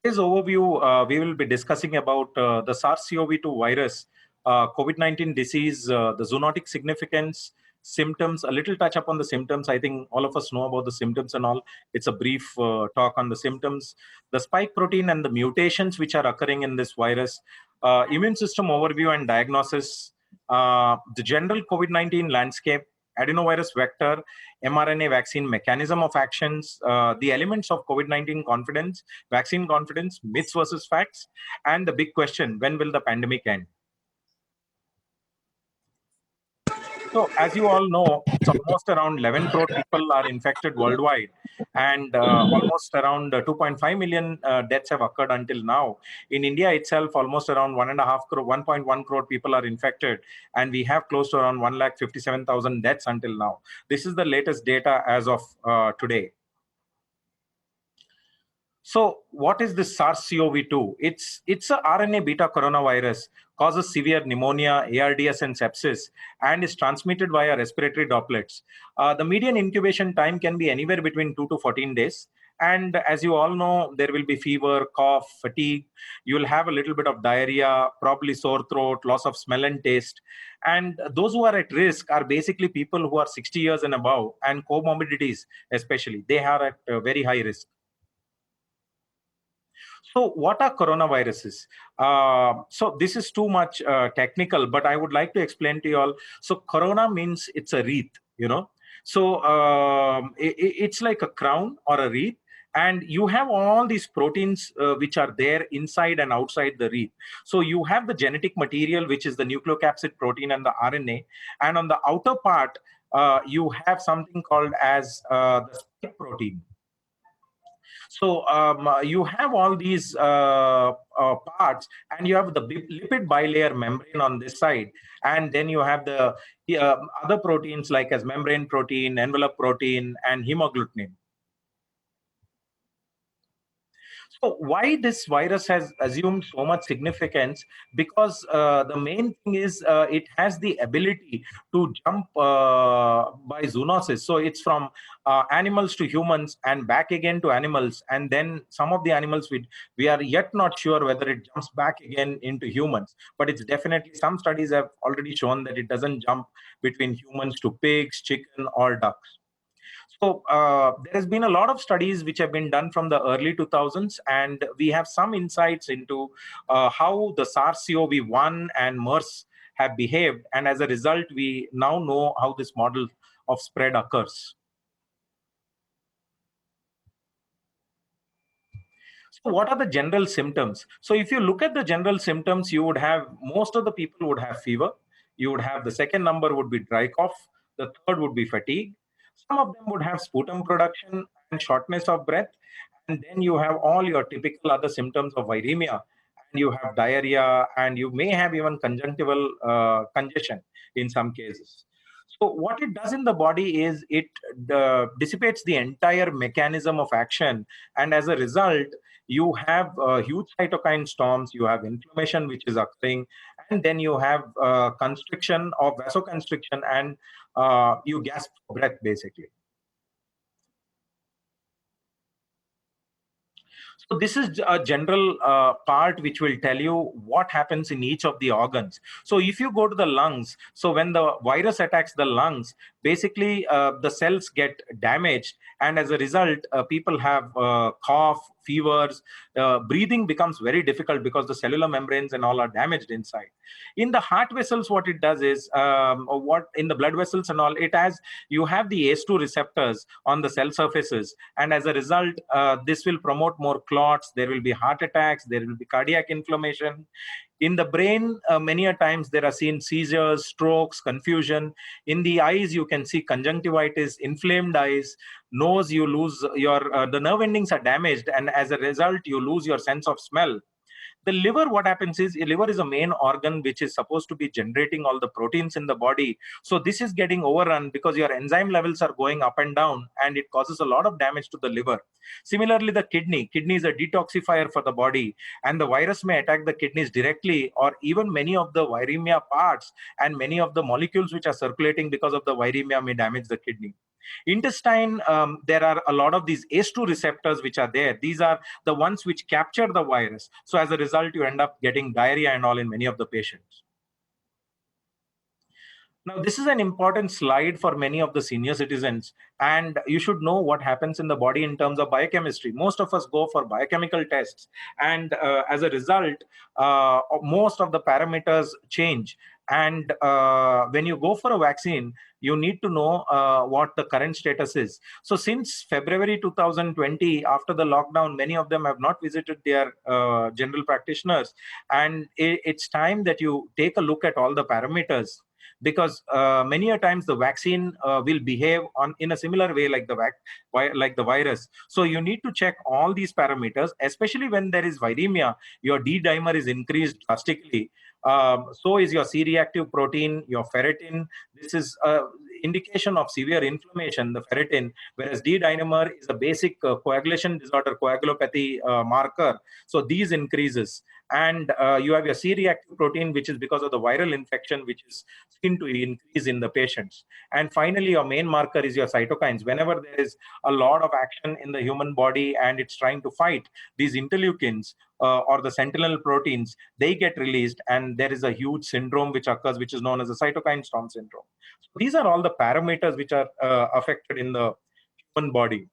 today's overview, we will be discussing about the SARS-CoV-2 virus, COVID-19 disease, the zoonotic significance, symptoms, a little touch upon the symptoms. I think all of us know about the symptoms and all. It's a brief talk on the symptoms, the spike protein and the mutations which are occurring in this virus, immune system overview and diagnosis, the general COVID-19 landscape, adenovirus vector, mRNA vaccine mechanism of actions, the elements of COVID-19 confidence, vaccine confidence, myths versus facts, and the big question, when will the pandemic end? So, as you all know, it's almost around 11 crore people are infected worldwide, and almost around 2.5 million deaths have occurred until now. In India itself, almost around 1.5 crore, 1.1 crore people are infected, and we have close to around 1,57,000 deaths until now. This is the latest data as of today. So, what is this SARS-CoV-2? It's a RNA beta coronavirus, causes severe pneumonia, ARDS, and sepsis, and is transmitted via respiratory droplets. The median incubation time can be anywhere between 2 to 14 days. And as you all know, there will be fever, cough, fatigue. You will have a little bit of diarrhea, probably sore throat, loss of smell and taste. And those who are at risk are basically people who are 60 years and above, and comorbidities especially. They are at very high risk. So, what are coronaviruses? So, this is too much technical, but I would like to explain to you all. So, corona means it's a wreath, you know. So, it's like a crown or a wreath, and you have all these proteins which are there inside and outside the wreath. So, you have the genetic material, which is the nucleocapsid protein and the RNA, and on the outer part, you have something called as the spike protein. So you have all these parts, and you have the lipid bilayer membrane on this side, and then you have the other proteins like as membrane protein, envelope protein, and hemagglutinin. So why this virus has assumed so much significance? Because the main thing is it has the ability to jump by zoonosis. So it's from animals to humans and back again to animals. And then some of the animals, we are yet not sure whether it jumps back again into humans. But it's definitely, some studies have already shown that it doesn't jump between humans to pigs, chicken, or ducks. So there has been a lot of studies which have been done from the early 2000s, and we have some insights into how the SARS-CoV-1 and MERS have behaved, and as a result, we now know how this model of spread occurs. So what are the general symptoms? So if you look at the general symptoms, you would have, most of the people would have fever. You would have, the second number would be dry cough. The third would be fatigue. Some of them would have sputum production and shortness of breath. And then you have all your typical other symptoms of viremia. And you have diarrhea, and you may have even conjunctival congestion in some cases. So what it does in the body is it dissipates the entire mechanism of action. And as a result, you have huge cytokine storms, you have inflammation which is occurring, and then you have constriction or vasoconstriction, and you gasp for breath basically. So this is a general part which will tell you what happens in each of the organs. So if you go to the lungs, so when the virus attacks the lungs, basically the cells get damaged, and as a result, people have cough, fevers, breathing becomes very difficult because the cellular membranes and all are damaged inside. In the heart vessels, what it does is, what in the blood vessels and all, it has, you have the ACE2 receptors on the cell surfaces, and as a result, this will promote more clots, there will be heart attacks, there will be cardiac inflammation. In the brain, many a times there are seen seizures, strokes, confusion. In the eyes, you can see conjunctivitis, inflamed eyes. Nose, you lose your, the nerve endings are damaged, and as a result, you lose your sense of smell. The liver, what happens is, liver is a main organ which is supposed to be generating all the proteins in the body. So this is getting overrun because your enzyme levels are going up and down, and it causes a lot of damage to the liver. Similarly, the kidney is a detoxifier for the body, and the virus may attack the kidneys directly, or even many of the viremia parts and many of the molecules which are circulating because of the viremia may damage the kidney. Intestine, there are a lot of these ACE2 receptors which are there. These are the ones which capture the virus. So as a result, you end up getting diarrhea and all in many of the patients. Now, this is an important slide for many of the senior citizens, and you should know what happens in the body in terms of biochemistry. Most of us go for biochemical tests, and as a result, most of the parameters change. And when you go for a vaccine, you need to know what the current status is. So, since February 2020, after the lockdown, many of them have not visited their general practitioners, and it's time that you take a look at all the parameters, because many a times the vaccine will behave on in a similar way like like the virus. So you need to check all these parameters, especially when there is viremia. Your D dimer is increased drastically. So is your C-reactive protein, your ferritin. This is indication of severe inflammation, the ferritin, whereas D dimer is a basic coagulation disorder, coagulopathy marker. So these increases. And you have your C-reactive protein, which is because of the viral infection, which is seen to increase in the patients. And finally, your main marker is your cytokines. Whenever there is a lot of action in the human body and it's trying to fight these interleukins or the sentinel proteins, they get released, and there is a huge syndrome which occurs, which is known as the cytokine storm syndrome. So these are all the parameters which are affected in the human body.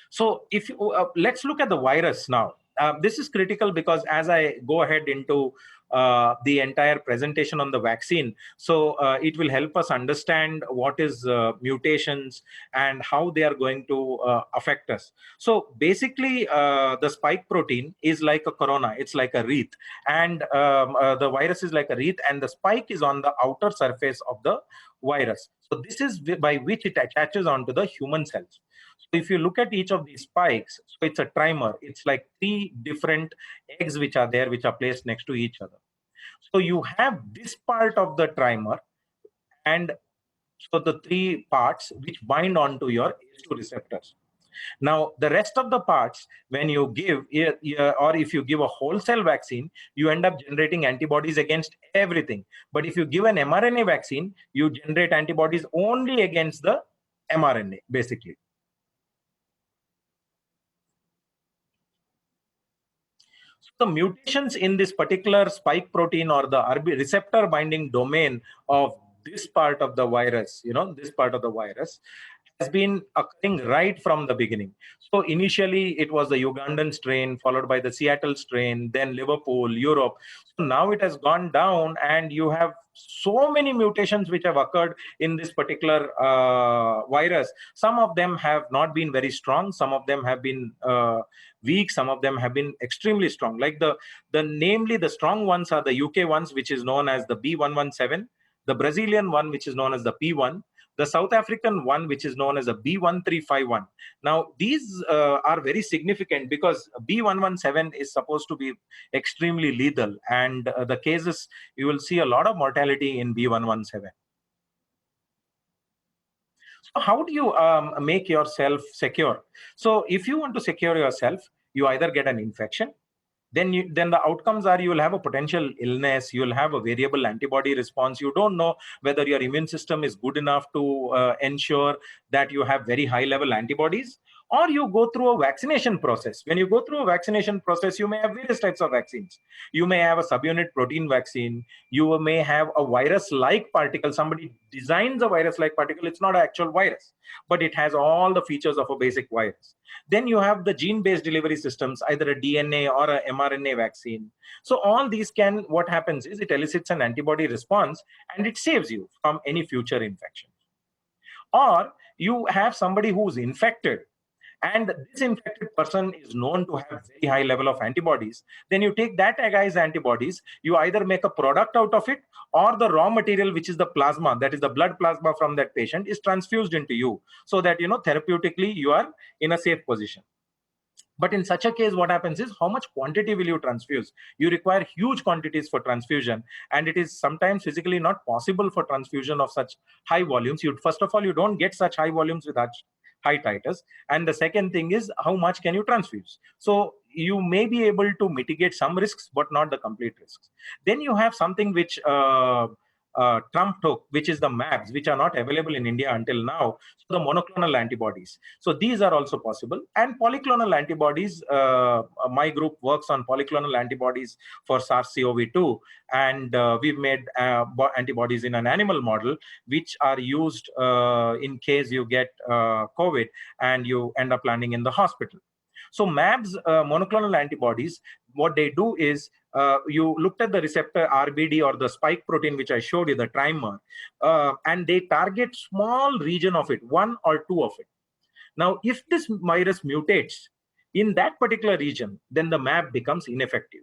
So if you, let's look at the virus now. This is critical because as I go ahead into the entire presentation on the vaccine, so it will help us understand what is mutations and how they are going to affect us. So basically, the spike protein is like a corona. It's like a wreath, and the virus is like a wreath, and the spike is on the outer surface of the virus. So this is by which it attaches onto the human cells. So if you look at each of these spikes, so it's a trimer. It's like three different eggs which are there, which are placed next to each other. So you have this part of the trimer, and so the three parts which bind onto your ACE2 receptors. Now, the rest of the parts, when you give, or if you give a whole cell vaccine, you end up generating antibodies against everything. But if you give an mRNA vaccine, you generate antibodies only against the mRNA, basically. So mutations in this particular spike protein or the receptor binding domain of this part of the virus, this part of the virus has been occurring right from the beginning. So initially it was the Ugandan strain, followed by the Seattle strain, then Liverpool, Europe. So now it has gone down, and you have so many mutations which have occurred in this particular virus. Some of them have not been very strong. Some of them have been weak. Some of them have been extremely strong. Like namely the strong ones are the UK ones, which is known as the B117, the Brazilian one, which is known as the P1, the South African one, which is known as a B1351. Now, these are very significant because B117 is supposed to be extremely lethal, and the cases, you will see a lot of mortality in B117. So how do you make yourself secure? So if you want to secure yourself, you either get an infection, then the outcomes are you will have a potential illness, you will have a variable antibody response. You don't know whether your immune system is good enough to ensure that you have very high level antibodies, or you go through a vaccination process. When you go through a vaccination process, you may have various types of vaccines. You may have a subunit protein vaccine, you may have a virus like particle. Somebody designs a virus like particle. It's not an actual virus, but it has all the features of a basic virus. Then you have the gene-based delivery systems, either a DNA or a mRNA vaccine. So all these what happens is it elicits an antibody response, and it saves you from any future infection. Or you have somebody who's infected, and this infected person is known to have very high level of antibodies. Then you take that guy's antibodies, you either make a product out of it, or the raw material, which is the plasma, that is the blood plasma from that patient, is transfused into you, so that therapeutically you are in a safe position. But in such a case, what happens is, how much quantity will you transfuse? You require huge quantities for transfusion, and it is sometimes physically not possible for transfusion of such high volumes. First of all, you don't get such high volumes with such high titers. And the second thing is, how much can you transfuse? So you may be able to mitigate some risks, but not the complete risks. Then you have something which Trump took, which is the MABs, which are not available in India until now. So the monoclonal antibodies. So these are also possible. And polyclonal antibodies, my group works on polyclonal antibodies for SARS-CoV-2. And we've made antibodies in an animal model, which are used in case you get COVID and you end up landing in the hospital. So MABs, monoclonal antibodies, what they do is you looked at the receptor RBD or the spike protein, which I showed you, the trimer, and they target small region of it, one or two of it. Now, if this virus mutates in that particular region, then the MAB becomes ineffective.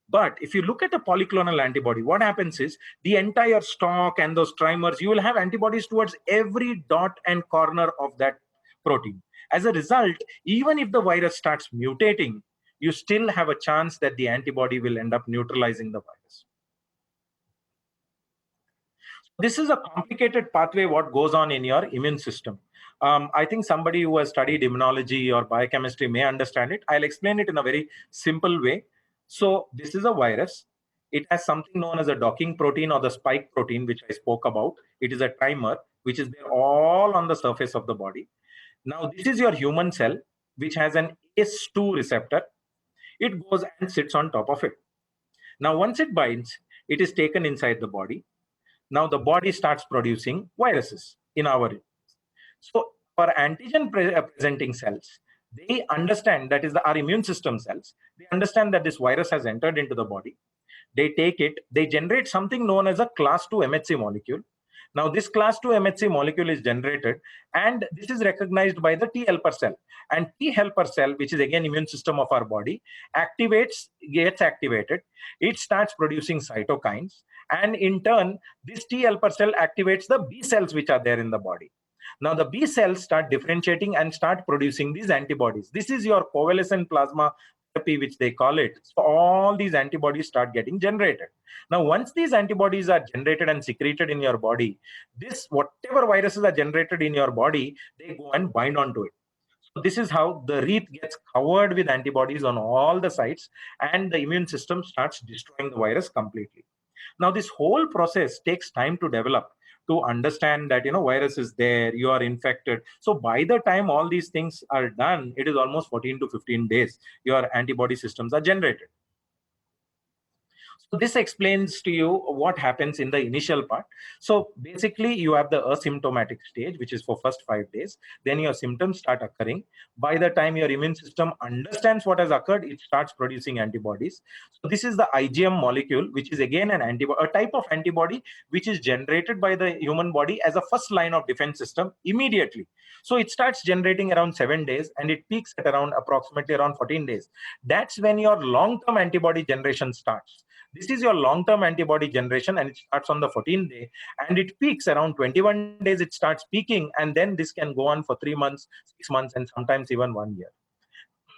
But if you look at a polyclonal antibody, what happens is the entire stalk and those trimers, you will have antibodies towards every dot and corner of that protein. As a result, even if the virus starts mutating, you still have a chance that the antibody will end up neutralizing the virus. This is a complicated pathway what goes on in your immune system. I think somebody who has studied immunology or biochemistry may understand it. I'll explain it in a very simple way. So this is a virus. It has something known as a docking protein or the spike protein, which I spoke about. It is a trimer, which is there all on the surface of the body. Now, this is your human cell, which has an ACE2 receptor. It goes and sits on top of it. Now, once it binds, it is taken inside the body. Now, the body starts producing viruses in our. So, for antigen presenting cells, they understand, that is our immune system cells, they understand that this virus has entered into the body. They take it, they generate something known as a class 2 MHC molecule. Now, this class 2 MHC molecule is generated, and this is recognized by the T helper cell. And T helper cell, which is again immune system of our body, gets activated. It starts producing cytokines, and in turn, this T helper cell activates the B cells which are there in the body. Now, the B cells start differentiating and start producing these antibodies. This is your covalescent plasma therapy, which they call it. So all these antibodies start getting generated. Now, once these antibodies are generated and secreted in your body, whatever viruses are generated in your body, they go and bind onto it. So this is how the wreath gets covered with antibodies on all the sites, and the immune system starts destroying the virus completely. Now, this whole process takes time to develop, to understand that virus is there, you are infected. So by the time all these things are done, it is almost 14 to 15 days your antibody systems are generated. So this explains to you what happens in the initial part. So basically, you have the asymptomatic stage, which is for first 5 days. Then your symptoms start occurring. By the time your immune system understands what has occurred, it starts producing antibodies. So this is the IgM molecule, which is again a type of antibody which is generated by the human body as a first line of defense system immediately. So it starts generating around 7 days, and it peaks at approximately around 14 days. That's when your long-term antibody generation starts. This is your long-term antibody generation, and it starts on the 14th day, and it peaks around 21 days. It starts peaking, and then this can go on for 3 months, 6 months, and sometimes even 1 year.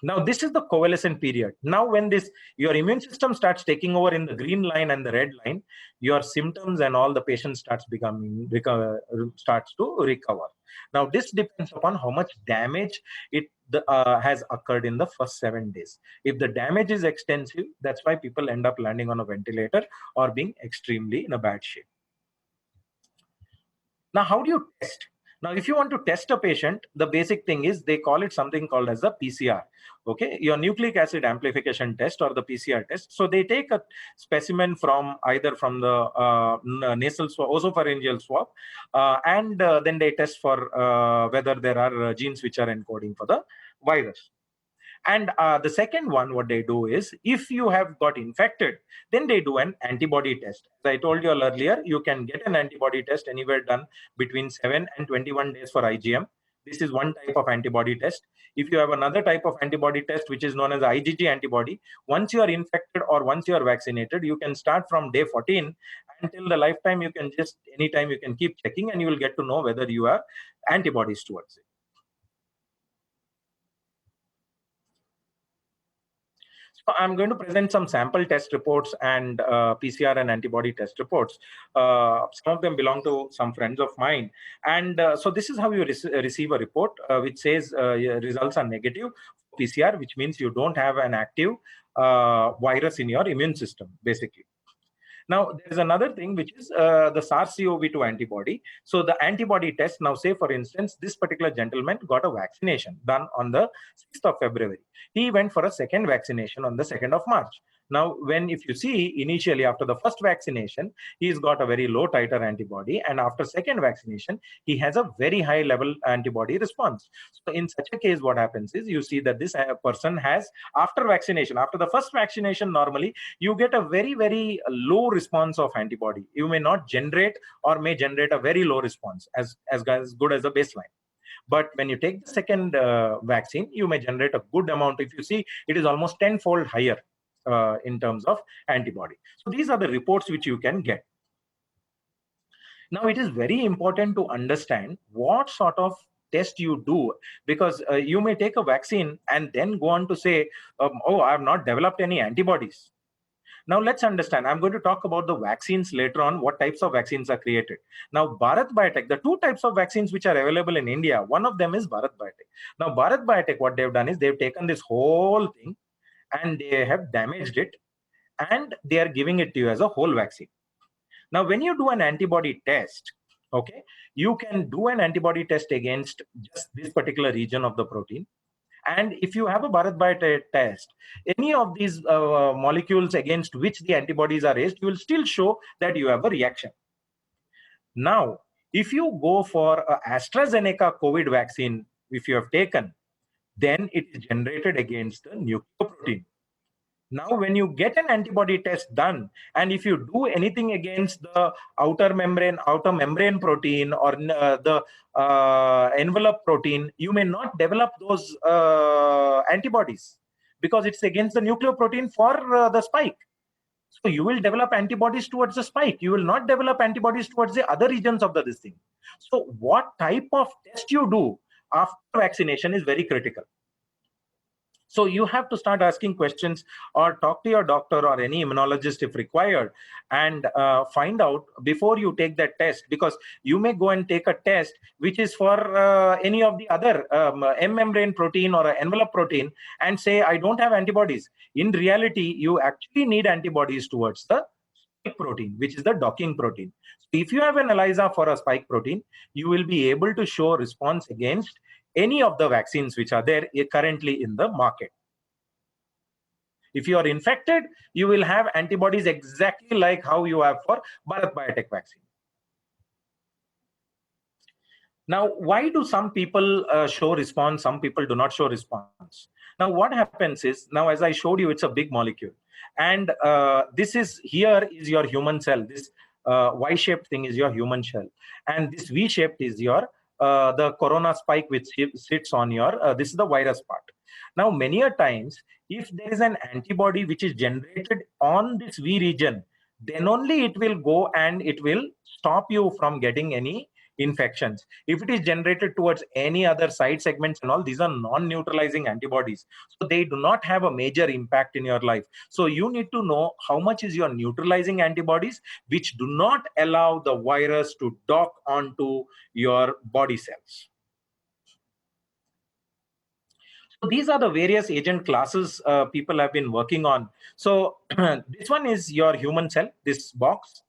Now, this is the covalescent period. Now, when your immune system starts taking over in the green line and the red line, your symptoms and all the patient starts to recover. Now, this depends upon how much damage has occurred in the first 7 days. If the damage is extensive, that's why people end up landing on a ventilator or being extremely in a bad shape. Now, how do you test? Now, if you want to test a patient, the basic thing is they call it something called as a PCR. Okay, your nucleic acid amplification test or the PCR test. So they take a specimen either from the nasal swab, osopharyngeal swab, and then they test for whether there are genes which are encoding for the virus. And the second one, what they do is, if you have got infected, then they do an antibody test. As I told you earlier, you can get an antibody test anywhere done between 7 and 21 days for IgM. This is one type of antibody test. If you have another type of antibody test, which is known as IgG antibody, once you are infected or once you are vaccinated, you can start from day 14 until the lifetime. Anytime you can keep checking, and you will get to know whether you have antibodies towards it. So I'm going to present some sample test reports and PCR and antibody test reports. Some of them belong to some friends of mine. And so this is how you receive a report which says your results are negative PCR, which means you don't have an active virus in your immune system, basically. Now, there is another thing, which is the SARS-CoV-2 antibody. So the antibody test, now say, for instance, this particular gentleman got a vaccination done on the 6th of February. He went for a second vaccination on the 2nd of March. Now, if you see, initially after the first vaccination, he's got a very low titer antibody, and after second vaccination, he has a very high level antibody response. So in such a case, what happens is, you see that this person has, after vaccination, after the first vaccination, normally you get a very, very low response of antibody. You may not generate, or may generate a very low response, as good as the baseline. But when you take the second vaccine, you may generate a good amount. If you see, it is almost tenfold higher in terms of antibody. So these are the reports which you can get. Now, it is very important to understand what sort of test you do, because you may take a vaccine and then go on to say, oh, I have not developed any antibodies. Now, let's understand. I'm going to talk about the vaccines later on, what types of vaccines are created. Now, Bharat Biotech, the two types of vaccines which are available in India, one of them is Bharat Biotech. Now, Bharat Biotech, what they've done is they've taken this whole thing and they have damaged it, and they are giving it to you as a whole vaccine. Now, when you do an antibody test, okay, you can do an antibody test against just this particular region of the protein. And if you have a Bharat Biotech test, any of these molecules against which the antibodies are raised, you will still show that you have a reaction. Now, if you go for a AstraZeneca COVID vaccine, if you have taken, then it is generated against the nucleoprotein. Now, when you get an antibody test done, and if you do anything against the outer membrane protein, or the envelope protein, you may not develop those antibodies, because it's against the nucleoprotein for the spike. So you will develop antibodies towards the spike. You will not develop antibodies towards the other regions of this thing. So what type of test you do after vaccination is very critical. So you have to start asking questions, or talk to your doctor or any immunologist if required, and find out before you take that test, because you may go and take a test which is for any of the other M membrane protein or envelope protein, and say, I don't have antibodies. In reality, you actually need antibodies towards the spike protein, which is the docking protein. So if you have an ELISA for a spike protein, you will be able to show response against any of the vaccines which are there currently in the market. If you are infected, you will have antibodies exactly like how you have for Bharat Biotech vaccine. Now, why do some people show response, some people do not show response? Now, what happens is, now as I showed you, it's a big molecule. And here is your human cell. This Y-shaped thing is your human cell. And this V-shaped is your the corona spike which sits on your, this is the virus part. Now, many a times, if there is an antibody which is generated on this V region, then only it will go and it will stop you from getting any infections. If it is generated towards any other side segments and all, these are non-neutralizing antibodies. So they do not have a major impact in your life. So you need to know how much is your neutralizing antibodies, which do not allow the virus to dock onto your body cells. So these are the various agent classes people have been working on. So this one is your human cell, this box.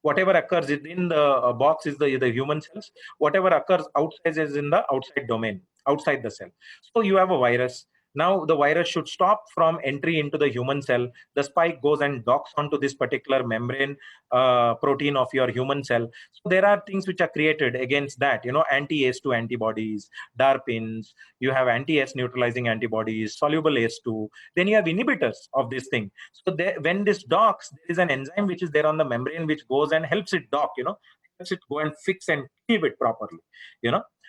Whatever occurs within the box is the human cells. Whatever occurs outside is in the outside domain, outside the cell. So you have a virus. Now the virus should stop from entry into the human cell. The spike goes and docks onto this particular membrane protein of your human cell. So there are things which are created against that, anti-ACE2 antibodies, DARPins, you have anti-ACE neutralizing antibodies, soluble ACE2, then you have inhibitors of this thing. So when this docks, there is an enzyme which is there on the membrane which goes and helps it dock, helps it go and fix and keep it properly,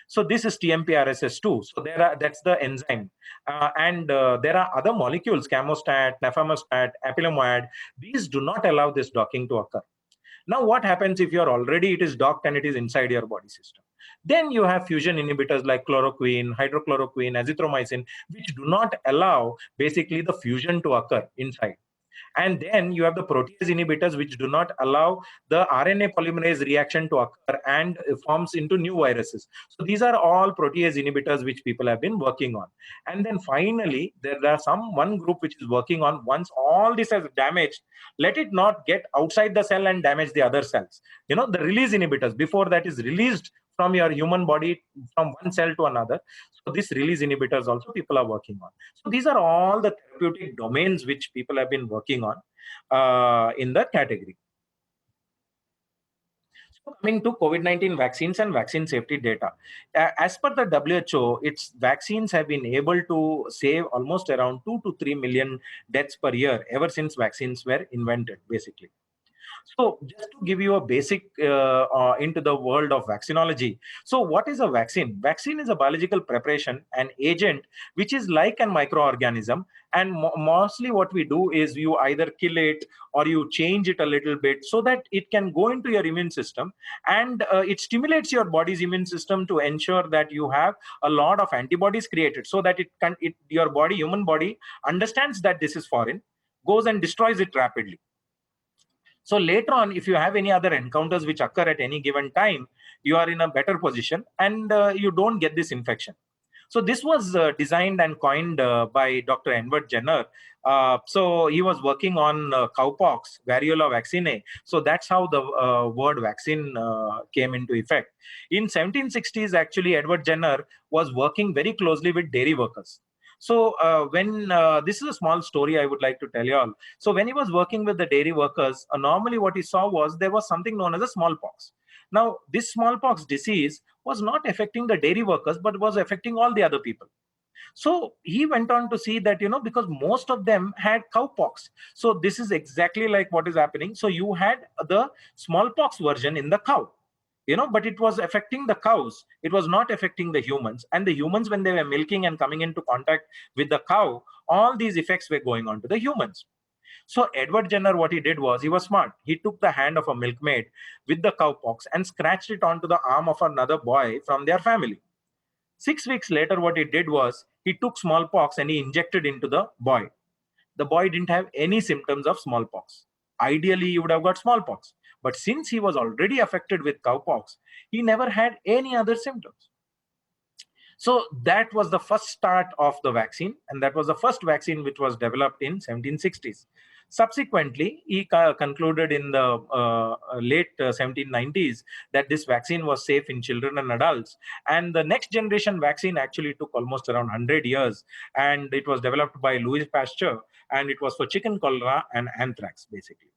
So this is TMPRSS2. So that's the enzyme. And there are other molecules, camostat, nafamostat, apilomoad. These do not allow this docking to occur. Now, what happens if it is docked and it is inside your body system? Then you have fusion inhibitors like chloroquine, hydrochloroquine, azithromycin, which do not allow basically the fusion to occur inside. And then you have the protease inhibitors, which do not allow the RNA polymerase reaction to occur and forms into new viruses. So these are all protease inhibitors which people have been working on. And then finally, there are one group which is working on, once all this has damaged, let it not get outside the cell and damage the other cells. The release inhibitors, before that is released from your human body from one cell to another. So this release inhibitors also people are working on. So these are all the therapeutic domains which people have been working on in the category. So coming to COVID-19 vaccines and vaccine safety data, as per the WHO, its vaccines have been able to save almost around 2 to 3 million deaths per year ever since vaccines were invented, basically. So, just to give you a basic into the world of vaccinology. So, what is a vaccine? Vaccine is a biological preparation, an agent which is like an microorganism. And mostly, what we do is you either kill it or you change it a little bit so that it can go into your immune system, and it stimulates your body's immune system to ensure that you have a lot of antibodies created, so that your body, human body, understands that this is foreign, goes and destroys it rapidly. So later on, if you have any other encounters which occur at any given time, you are in a better position and you don't get this infection. So this was designed and coined by Dr. Edward Jenner. So he was working on cowpox, variola vaccinae. So that's how the word vaccine came into effect. In 1760s, actually, Edward Jenner was working very closely with dairy workers. So when this is a small story I would like to tell you all. So when he was working with the dairy workers, normally what he saw was there was something known as a smallpox. Now, this smallpox disease was not affecting the dairy workers, but was affecting all the other people. So he went on to see that, because most of them had cowpox. So this is exactly like what is happening. So you had the smallpox version in the cow, but it was affecting the cows. It was not affecting the humans. And the humans, when they were milking and coming into contact with the cow, all these effects were going on to the humans. So Edward Jenner, what he did was, he was smart. He took the hand of a milkmaid with the cowpox and scratched it onto the arm of another boy from their family. 6 weeks later, what he did was, he took smallpox and he injected into the boy. The boy didn't have any symptoms of smallpox. Ideally, he would have got smallpox. But since he was already affected with cowpox, he never had any other symptoms. So that was the first start of the vaccine, and that was the first vaccine which was developed in 1760s. Subsequently, he concluded in the late 1790s that this vaccine was safe in children and adults. And the next generation vaccine actually took almost around 100 years, and it was developed by Louis Pasteur, and it was for chicken cholera and anthrax, basically.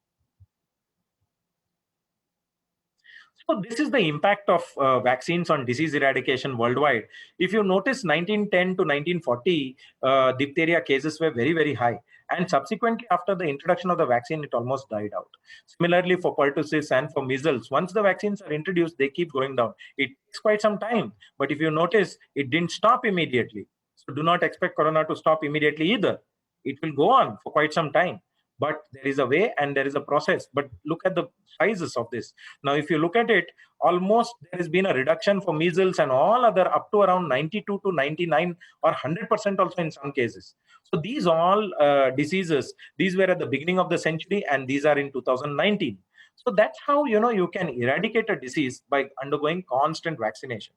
So this is the impact of vaccines on disease eradication worldwide. If you notice, 1910 to 1940, diphtheria cases were very, very high. And subsequently, after the introduction of the vaccine, it almost died out. Similarly, for pertussis and for measles, once the vaccines are introduced, they keep going down. It takes quite some time. But if you notice, it didn't stop immediately. So do not expect corona to stop immediately either. It will go on for quite some time. But there is a way and there is a process. But look at the sizes of this. Now, if you look at it, almost there has been a reduction for measles and all other up to around 92 to 99 or 100% also in some cases. So these all diseases, these were at the beginning of the century and these are in 2019. So that's how, you can eradicate a disease by undergoing constant vaccination.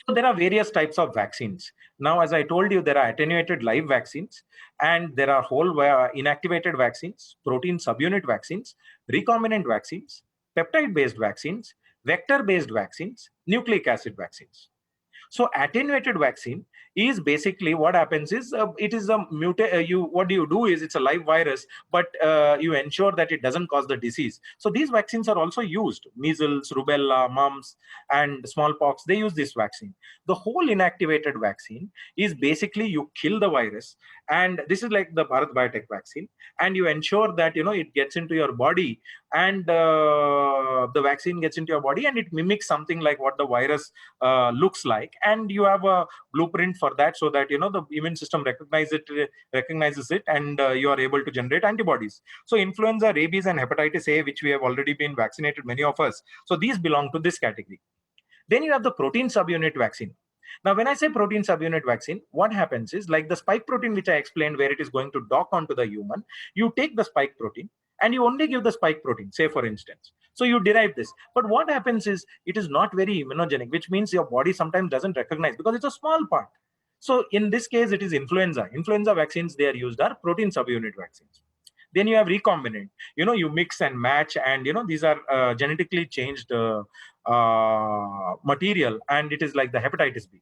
So there are various types of vaccines. Now, as I told you, there are attenuated live vaccines, and there are whole inactivated vaccines, protein subunit vaccines, recombinant vaccines, peptide-based vaccines, vector-based vaccines, nucleic acid vaccines. So attenuated vaccine is basically what happens is it is a what do you do is it's a live virus, but you ensure that it doesn't cause the disease. So these vaccines are also used: measles, rubella, mumps, and smallpox. They use this vaccine. The whole inactivated vaccine is basically you kill the virus, and this is like the Bharat Biotech vaccine, and you ensure that it gets into your body, and the vaccine gets into your body, and it mimics something like what the virus looks like, and you have a blueprint for that, so that the immune system recognizes it, and you are able to generate antibodies. So influenza, rabies, and hepatitis A, which we have already been vaccinated, many of us, so these belong to this category. Then you have the protein subunit vaccine. Now, when I say protein subunit vaccine, what happens is like the spike protein, which I explained, where it is going to dock onto the human, you take the spike protein and you only give the spike protein, say for instance. So you derive this. But what happens is it is not very immunogenic, which means your body sometimes doesn't recognize because it's a small part. So in this case, it is influenza. Influenza vaccines they are used are protein subunit vaccines. Then you have recombinant. You mix and match, and these are genetically changed material, and it is like the hepatitis B.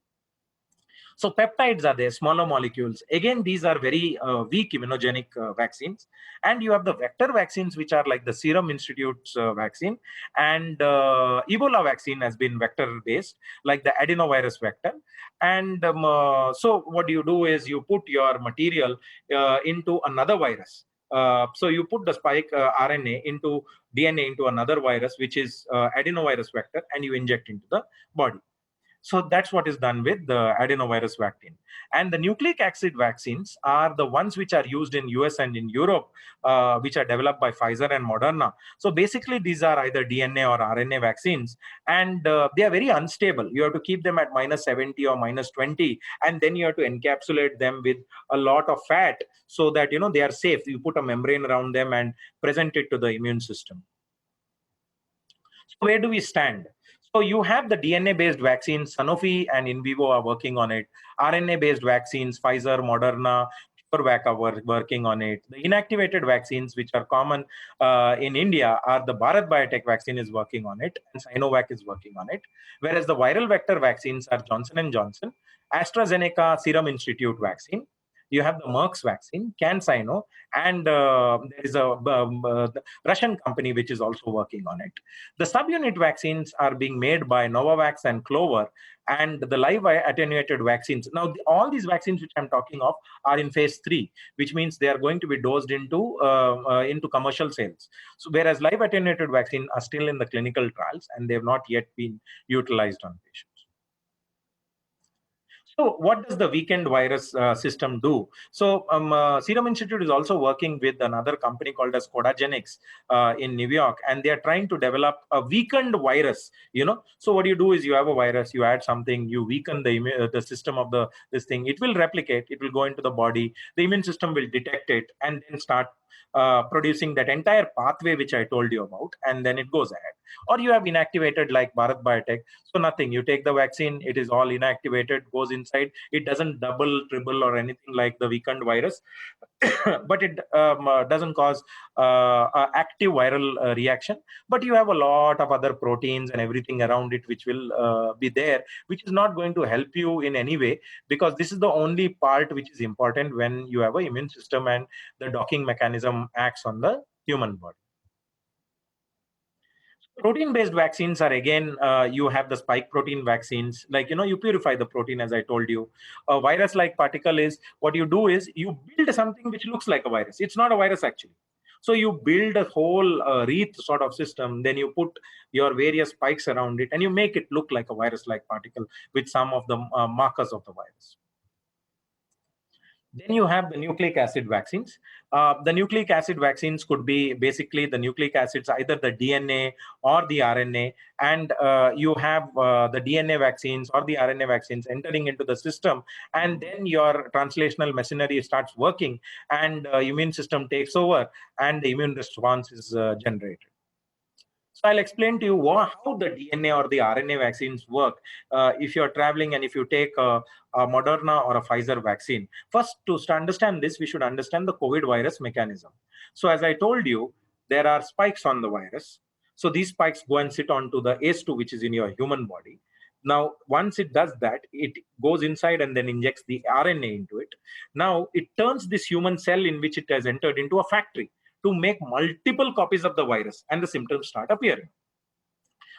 So peptides are there, smaller molecules. Again, these are very weak immunogenic vaccines. And you have the vector vaccines, which are like the Serum Institute's vaccine. And Ebola vaccine has been vector based, like the adenovirus vector. And so what you do is you put your material into another virus. So you put the spike RNA into DNA into another virus, which is adenovirus vector, and you inject into the body. So that's what is done with the adenovirus vaccine. And the nucleic acid vaccines are the ones which are used in US and in Europe, which are developed by Pfizer and Moderna. So basically, these are either DNA or RNA vaccines, and they are very unstable. You have to keep them at -70 or -20, and then you have to encapsulate them with a lot of fat so that they are safe. You put a membrane around them and present it to the immune system. So where do we stand? So you have the DNA-based vaccines. Sanofi and InVivo are working on it. RNA-based vaccines, Pfizer, Moderna, CureVac are working on it. The inactivated vaccines, which are common in India, are the Bharat Biotech vaccine is working on it, and Sinovac is working on it. Whereas the viral vector vaccines are Johnson & Johnson, AstraZeneca Serum Institute vaccine. You have the Merck's vaccine, CanSino, and there is a Russian company which is also working on it. The subunit vaccines are being made by Novavax and Clover, and the live attenuated vaccines. Now, all these vaccines which I'm talking of are in phase 3, which means they are going to be dosed into commercial sales. So, whereas live attenuated vaccine are still in the clinical trials and they have not yet been utilized on patients. So, what does the weakened virus system do? So, Serum Institute is also working with another company called as Codagenics in New York, and they are trying to develop a weakened virus. So what you do is you have a virus, you add something, you weaken the system of this thing. It will replicate, it will go into the body. The immune system will detect it and then start producing that entire pathway which I told you about, and then it goes ahead. Or you have inactivated like Bharat Biotech. So nothing. You take the vaccine, it is all inactivated, goes inside. It doesn't double, triple, or anything like the weakened virus, but it doesn't cause active viral reaction. But you have a lot of other proteins and everything around it which will be there, which is not going to help you in any way, because this is the only part which is important when you have an immune system and the docking mechanism acts on the human body. Protein-based vaccines are again, you have the spike protein vaccines, like, you purify the protein, as I told you. A virus-like particle is, what you do is you build something which looks like a virus. It's not a virus actually. So you build a whole wreath sort of system, then you put your various spikes around it, and you make it look like a virus-like particle with some of the markers of the virus. Then you have the nucleic acid vaccines. The nucleic acid vaccines could be basically the nucleic acids, either the DNA or the RNA, and you have the DNA vaccines or the RNA vaccines entering into the system, and then your translational machinery starts working, and immune system takes over, and the immune response is generated. So I'll explain to you how the DNA or the RNA vaccines work. If you're traveling and if you take a Moderna or a Pfizer vaccine, first to understand this, we should understand the COVID virus mechanism. So as I told you, there are spikes on the virus. So these spikes go and sit onto the ACE2, which is in your human body. Now, once it does that, it goes inside and then injects the RNA into it. Now, it turns this human cell in which it has entered into a factory to make multiple copies of the virus, and the symptoms start appearing.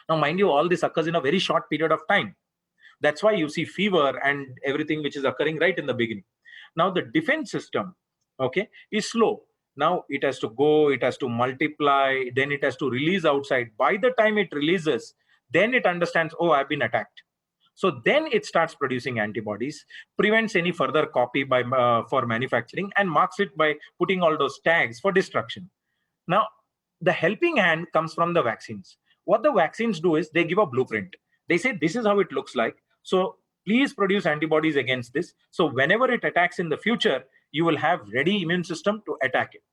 Now, mind you, all this occurs in a very short period of time. That's why you see fever and everything which is occurring right in the beginning. Now, the defense system, okay, is slow. Now, it has to go, it has to multiply, then it has to release outside. By the time it releases, then it understands, oh, I've been attacked. So then it starts producing antibodies, prevents any further copy for manufacturing, and marks it by putting all those tags for destruction. Now, the helping hand comes from the vaccines. What the vaccines do is they give a blueprint. They say this is how it looks like. So Please produce antibodies against this. So whenever it attacks in the future, you will have ready immune system to attack it.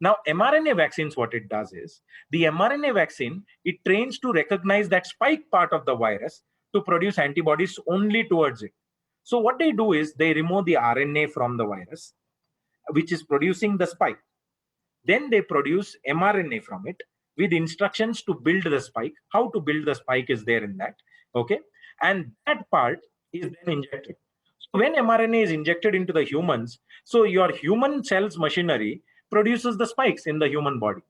Now, mRNA vaccines, what it does is, the mRNA vaccine, it trains to recognize that spike part of the virus to produce antibodies only towards it. So what they do is they remove the RNA from the virus, which is producing the spike. Then they produce mRNA from it with instructions to build the spike. How to build the spike is there in that. Okay. And that part is then injected. So when mRNA is injected into the humans, so your human cells machinery produces the spikes in the human body.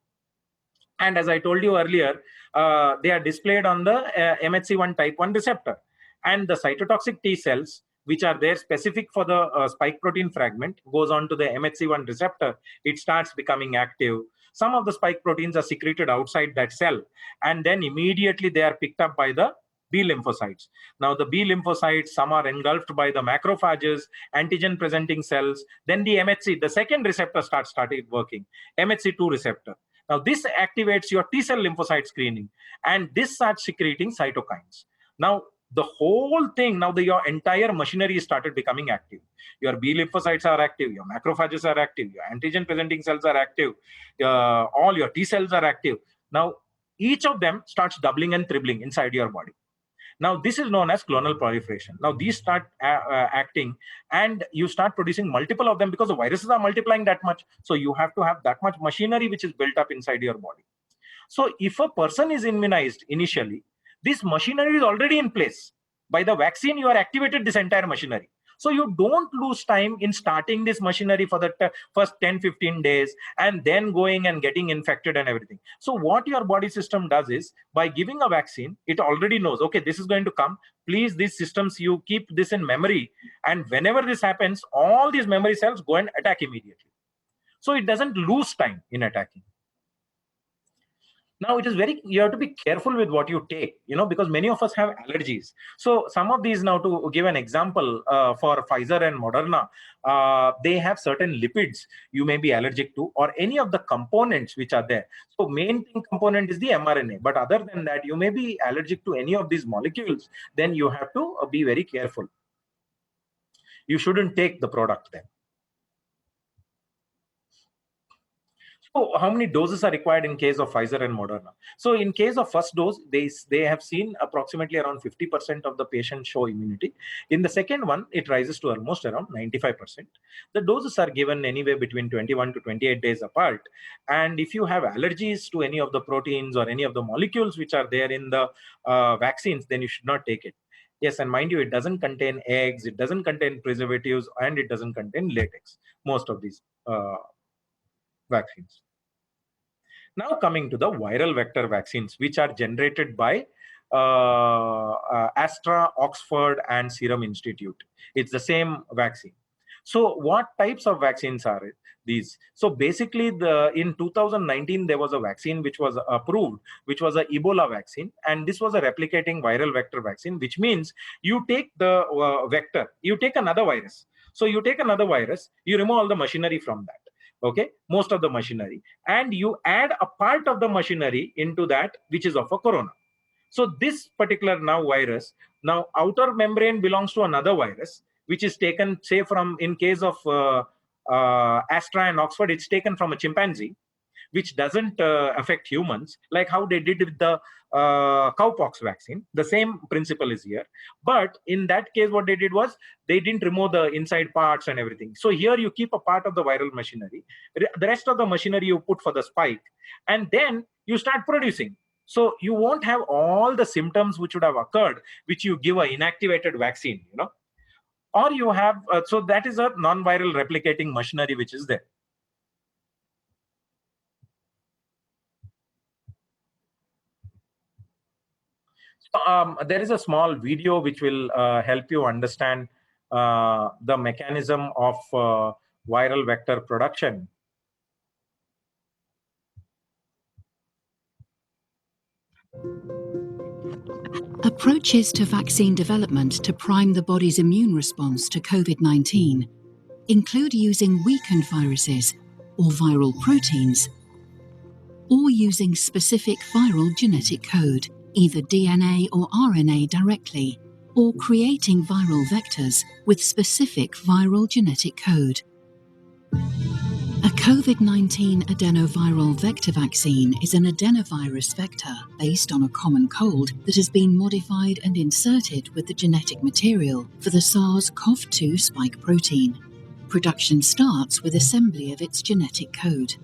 And as I told you earlier, they are displayed on the MHC1 type 1 receptor. And the cytotoxic T cells, which are there specific for the spike protein fragment, goes on to the MHC1 receptor. It starts becoming active. Some of the spike proteins are secreted outside that cell, and then immediately they are picked up by the B lymphocytes. Now, the B lymphocytes, some are engulfed by the macrophages, antigen presenting cells. Then the MHC, the second receptor started working, MHC2 receptor. Now, this activates your T cell lymphocyte screening, and this starts secreting cytokines. Now, the whole thing, your entire machinery started becoming active. Your B lymphocytes are active, your macrophages are active, your antigen presenting cells are active, all your T cells are active. Now, each of them starts doubling and tripling inside your body. Now, this is known as clonal proliferation. Now, these start acting, and you start producing multiple of them because the viruses are multiplying that much. So you have to have that much machinery which is built up inside your body. So if a person is immunized initially, this machinery is already in place. By the vaccine, you are activated this entire machinery. So you don't lose time in starting this machinery for the first 10-15 days and then going and getting infected and everything. So what your body system does is, by giving a vaccine, it already knows, okay, this is going to come. Please, these systems, you keep this in memory. And whenever this happens, all these memory cells go and attack immediately. So it doesn't lose time in attacking. Now, you have to be careful with what you take, because many of us have allergies. So some of these, now to give an example, for Pfizer and Moderna, they have certain lipids you may be allergic to, or any of the components which are there. So main component is the mRNA, but other than that, you may be allergic to any of these molecules. Then you have to be very careful. You shouldn't take the product then. So how many doses are required in case of Pfizer and Moderna? So in case of first dose, they have seen approximately around 50% of the patients show immunity. In the second one, it rises to almost around 95%. The doses are given anywhere between 21 to 28 days apart. And if you have allergies to any of the proteins or any of the molecules which are there in the vaccines, then you should not take it. Yes, and mind you, it doesn't contain eggs, it doesn't contain preservatives, and it doesn't contain latex, most of these vaccines. Now coming to the viral vector vaccines, which are generated by Astra, Oxford, and Serum Institute. It's the same vaccine. So what types of vaccines are these? So basically, in 2019, there was a vaccine which was approved, which was an Ebola vaccine. And this was a replicating viral vector vaccine, which means you take the vector, you take another virus. So you take another virus, you remove all the machinery from that. Okay, most of the machinery, and you add a part of the machinery into that, which is of a corona. So this particular virus, outer membrane belongs to another virus, which is taken, say, from, in case of Astra and Oxford, it's taken from a chimpanzee, which doesn't affect humans, like how they did with the cowpox vaccine. The same principle is here. But in that case, what they did was they didn't remove the inside parts and everything. So here you keep a part of the viral machinery. The rest of the machinery you put for the spike, and then you start producing. So you won't have all the symptoms which would have occurred, which you give an inactivated vaccine, or you have, so that is a non-viral replicating machinery which is there. There is a small video which will help you understand the mechanism of viral vector production. Approaches to vaccine development to prime the body's immune response to COVID-19 include using weakened viruses or viral proteins, or using specific viral genetic code, either DNA or RNA directly, or creating viral vectors with specific viral genetic code. A COVID-19 adenoviral vector vaccine is an adenovirus vector based on a common cold that has been modified and inserted with the genetic material for the SARS-CoV-2 spike protein. Production starts with assembly of its genetic code.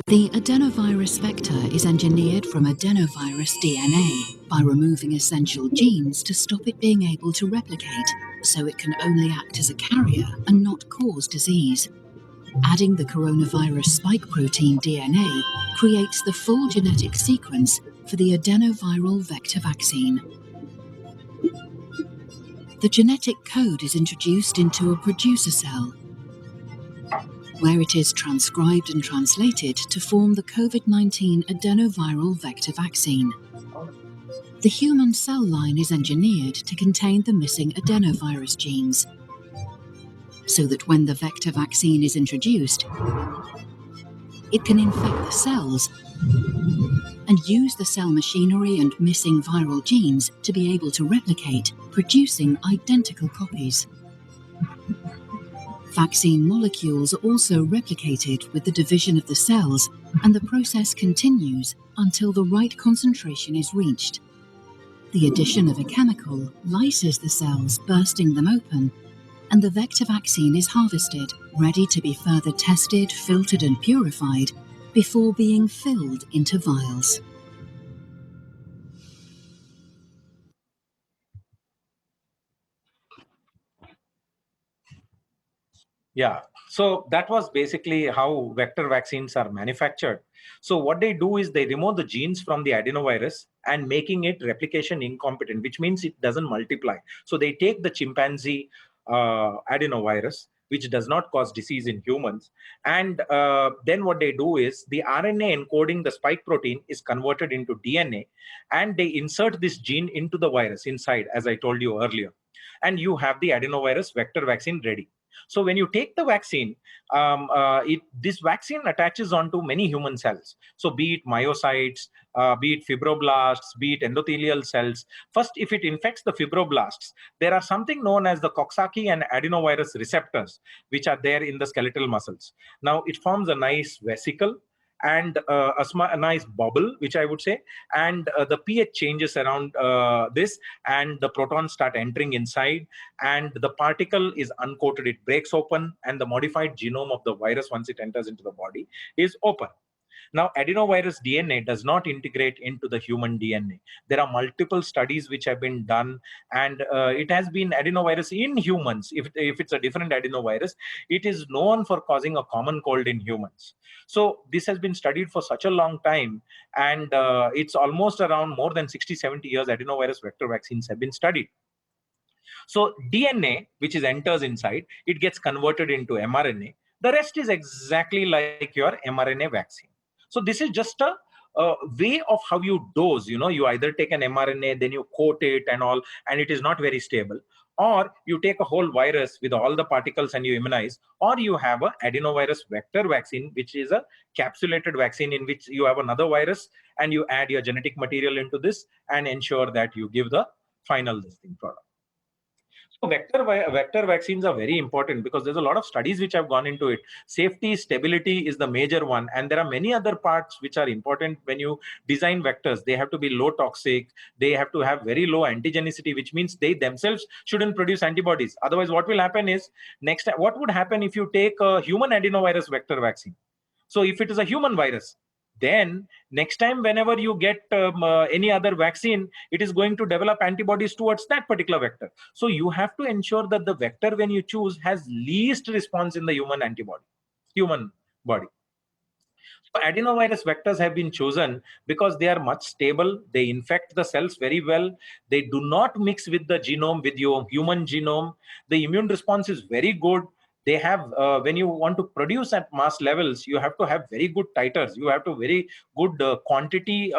The adenovirus vector is engineered from adenovirus DNA by removing essential genes to stop it being able to replicate, so it can only act as a carrier and not cause disease. Adding the coronavirus spike protein DNA creates the full genetic sequence for the adenoviral vector vaccine. The genetic code is introduced into a producer cell, where it is transcribed and translated to form the COVID-19 adenoviral vector vaccine. The human cell line is engineered to contain the missing adenovirus genes, so that when the vector vaccine is introduced, it can infect the cells and use the cell machinery and missing viral genes to be able to replicate, producing identical copies. Vaccine molecules are also replicated with the division of the cells, and the process continues until the right concentration is reached. The addition of a chemical lyses the cells, bursting them open, and the vector vaccine is harvested, ready to be further tested, filtered, and purified before being filled into vials. Yeah. So that was basically how vector vaccines are manufactured. So what they do is they remove the genes from the adenovirus and making it replication incompetent, which means it doesn't multiply. So they take the chimpanzee adenovirus, which does not cause disease in humans. And then what they do is the RNA encoding the spike protein is converted into DNA, and they insert this gene into the virus inside, as I told you earlier. And you have the adenovirus vector vaccine ready. So when you take the vaccine, this vaccine attaches onto many human cells. So be it myocytes, be it fibroblasts, be it endothelial cells. First, if it infects the fibroblasts, there are something known as the Coxsackie and adenovirus receptors, which are there in the skeletal muscles. Now, it forms a nice vesicle and a nice bubble, which I would say, and the pH changes around this, and the protons start entering inside, and the particle is uncoated. It breaks open, and the modified genome of the virus, once it enters into the body, is open. Now, adenovirus DNA does not integrate into the human DNA. There are multiple studies which have been done, and it has been adenovirus in humans. If it's a different adenovirus, it is known for causing a common cold in humans. So this has been studied for such a long time, and it's almost around more than 60, 70 years adenovirus vector vaccines have been studied. So DNA, which enters inside, it gets converted into mRNA. The rest is exactly like your mRNA vaccine. So this is just a way of how you dose. You either take an mRNA, then you coat it and all, and it is not very stable. Or you take a whole virus with all the particles and you immunize, or you have an adenovirus vector vaccine, which is a capsulated vaccine in which you have another virus and you add your genetic material into this and ensure that you give the final distinct product. So vector vaccines are very important because there's a lot of studies which have gone into it. Safety, stability is the major one, and there are many other parts which are important when you design vectors. They have to be low toxic. They have to have very low antigenicity, which means they themselves shouldn't produce antibodies. Otherwise, what will happen is what would happen if you take a human adenovirus vector vaccine? So if it is a human virus, then next time whenever you get any other vaccine, it is going to develop antibodies towards that particular vector. So you have to ensure that the vector when you choose has least response in the human body. So adenovirus vectors have been chosen because they are much stable. They infect the cells very well. They do not mix with the genome, with your human genome. The immune response is very good. They have, when you want to produce at mass levels, you have to have very good titers. You have to very good quantity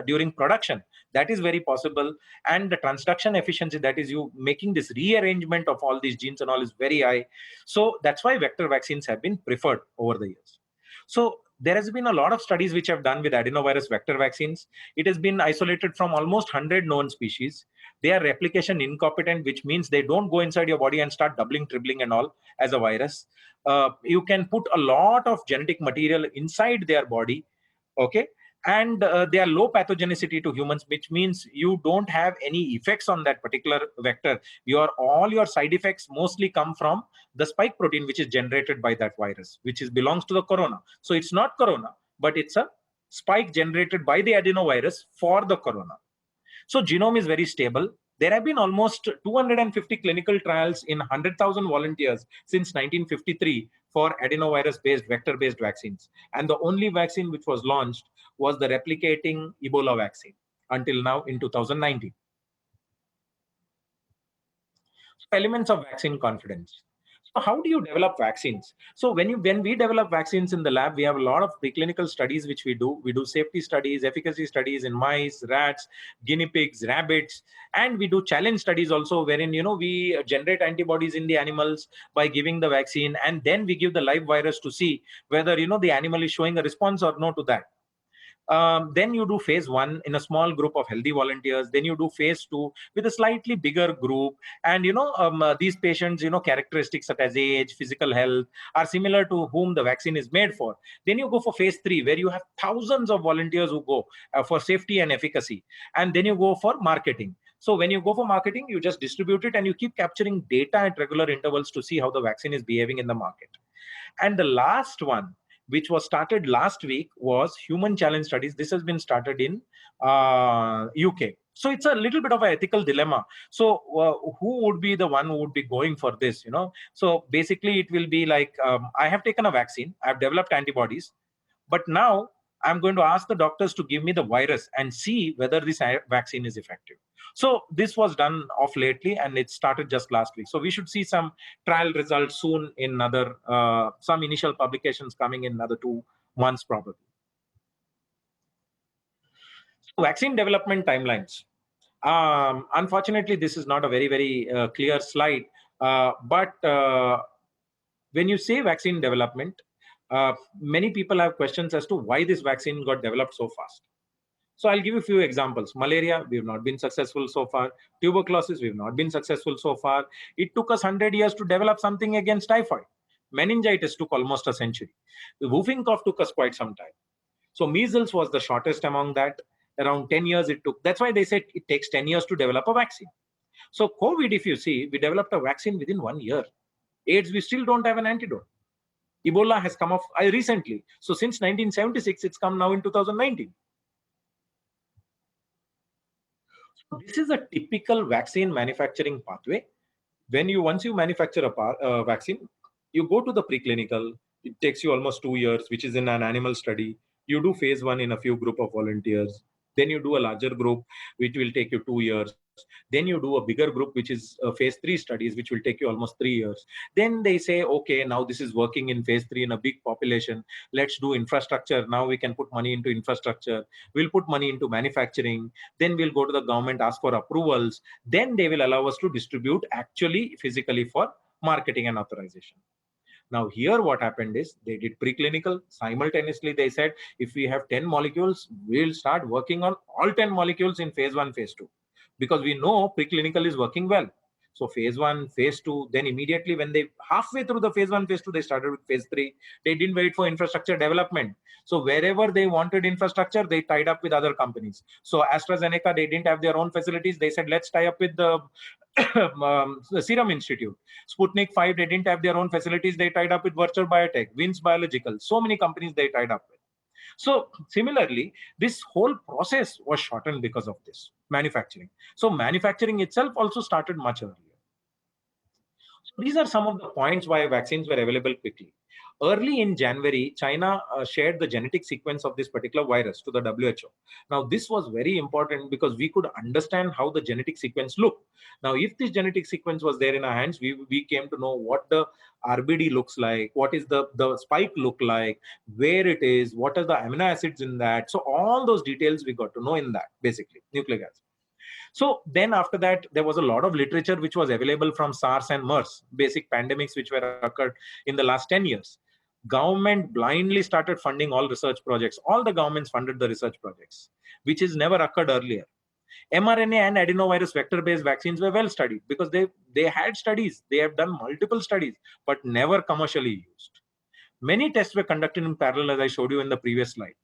during production. That is very possible. And the transduction efficiency, that is you making this rearrangement of all these genes and all, is very high. So that's why vector vaccines have been preferred over the years. So There has been a lot of studies which have done with adenovirus vector vaccines. It has been isolated from almost 100 known species. They are replication incompetent, which means they don't go inside your body and start doubling, tripling and all as a virus. You can put a lot of genetic material inside their body, okay? And they are low pathogenicity to humans, which means you don't have any effects on that particular vector. All your side effects mostly come from the spike protein, which is generated by that virus, which belongs to the corona. So it's not corona, but it's a spike generated by the adenovirus for the corona. So genome is very stable. There have been almost 250 clinical trials in 100,000 volunteers since 1953 for adenovirus-based, vector-based vaccines. And the only vaccine which was launched was the replicating Ebola vaccine until now in 2019. So elements of vaccine confidence. So how do you develop vaccines? So when we develop vaccines in the lab, we have a lot of preclinical studies which we do. We do safety studies, efficacy studies in mice, rats, guinea pigs, rabbits, and we do challenge studies also, wherein we generate antibodies in the animals by giving the vaccine, and then we give the live virus to see whether the animal is showing a response or no to that. Then you do phase 1 in a small group of healthy volunteers. Then you do phase 2 with a slightly bigger group. And these patients, characteristics such as age, physical health are similar to whom the vaccine is made for. Then you go for phase 3, where you have thousands of volunteers who go for safety and efficacy. And then you go for marketing. So when you go for marketing, you just distribute it and you keep capturing data at regular intervals to see how the vaccine is behaving in the market. And the last one, which was started last week, was human challenge studies. This has been started in UK. So it's a little bit of an ethical dilemma. So who would be the one who would be going for this? So basically, it will be like, I have taken a vaccine, I've developed antibodies, but now I'm going to ask the doctors to give me the virus and see whether this vaccine is effective. So this was done off lately, and it started just last week. So we should see some trial results soon in some initial publications coming in another 2 months probably. So vaccine development timelines. Unfortunately, this is not a very, very clear slide, but when you say vaccine development, many people have questions as to why this vaccine got developed so fast. So I'll give you a few examples. Malaria, we've not been successful so far. Tuberculosis, we've not been successful so far. It took us 100 years to develop something against typhoid. Meningitis took almost a century. The whooping cough took us quite some time. So measles was the shortest among that. Around 10 years it took. That's why they said it takes 10 years to develop a vaccine. So COVID, if you see, we developed a vaccine within 1 year. AIDS, we still don't have an antidote. Ebola has come off recently. So since 1976, it's come now in 2019. This is a typical vaccine manufacturing pathway. Once you manufacture a vaccine, you go to the preclinical. It takes you almost 2 years, which is in an animal study. You do phase 1 in a few group of volunteers. Then you do a larger group, which will take you 2 years. Then you do a bigger group, which is phase 3 studies, which will take you almost 3 years. Then they say, okay, now this is working in phase 3 in a big population. Let's do infrastructure. Now we can put money into infrastructure. We'll put money into manufacturing. Then we'll go to the government, ask for approvals. Then they will allow us to distribute actually physically for marketing and authorization. Now here what happened is they did preclinical. Simultaneously, they said, if we have 10 molecules, we'll start working on all 10 molecules in phase 1, phase 2. Because we know preclinical is working well. So phase 1, phase 2, then immediately when they halfway through the phase 1, phase 2, they started with phase 3. They didn't wait for infrastructure development. So wherever they wanted infrastructure, they tied up with other companies. So AstraZeneca, they didn't have their own facilities. They said, let's tie up with the Serum Institute. Sputnik 5, they didn't have their own facilities. They tied up with Virtual Biotech, Vince Biological. So many companies they tied up with. So similarly, this whole process was shortened because of this manufacturing. So manufacturing itself also started much earlier. So these are some of the points why vaccines were available quickly. Early in January, China shared the genetic sequence of this particular virus to the WHO. Now, this was very important because we could understand how the genetic sequence looked. Now, if this genetic sequence was there in our hands, we came to know what the RBD looks like, what is the spike look like, where it is, what are the amino acids in that. So all those details we got to know in that, basically, nucleic acid. So then after that, there was a lot of literature which was available from SARS and MERS, basic pandemics which were occurred in the last 10 years. Government blindly started funding all research projects. All the governments funded the research projects, which has never occurred earlier. mRNA and adenovirus vector-based vaccines were well studied because they had studies. They have done multiple studies, but never commercially used. Many tests were conducted in parallel, as I showed you in the previous slide.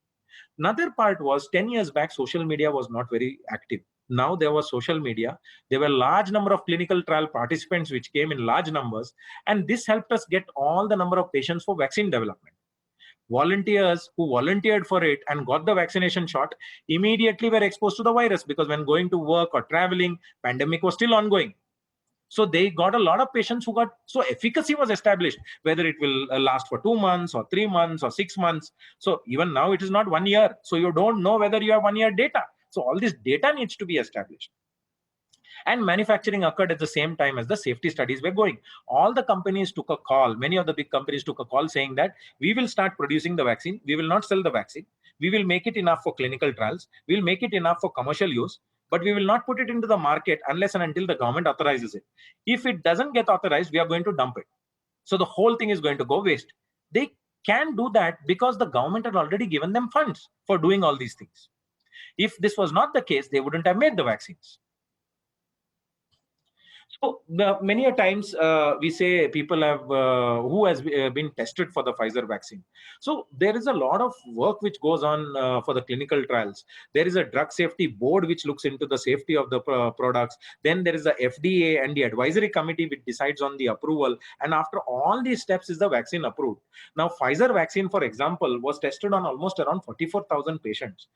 Another part was 10 years back, social media was not very active. Now there was social media. There were large number of clinical trial participants which came in large numbers, and this helped us get all the number of patients for vaccine development. Volunteers who volunteered for it and got the vaccination shot immediately were exposed to the virus, because when going to work or traveling, pandemic was still ongoing. So they got a lot of patients who got, so efficacy was established, whether it will last for 2 months or 3 months or 6 months. So even now it is not 1 year. So you don't know whether you have 1 year data. So all this data needs to be established. And manufacturing occurred at the same time as the safety studies were going. All the companies took a call. Many of the big companies took a call saying that we will start producing the vaccine. We will not sell the vaccine. We will make it enough for clinical trials. We'll make it enough for commercial use, but we will not put it into the market unless and until the government authorizes it. If it doesn't get authorized, we are going to dump it. So the whole thing is going to go waste. They can do that because the government had already given them funds for doing all these things. If this was not the case, they wouldn't have made the vaccines. So many a times we say people have who has been tested for the Pfizer vaccine. So there is a lot of work which goes on for the clinical trials. There is a drug safety board which looks into the safety of the products. Then there is the FDA and the advisory committee which decides on the approval. And after all these steps is the vaccine approved. Now Pfizer vaccine, for example, was tested on almost around 44,000 patients,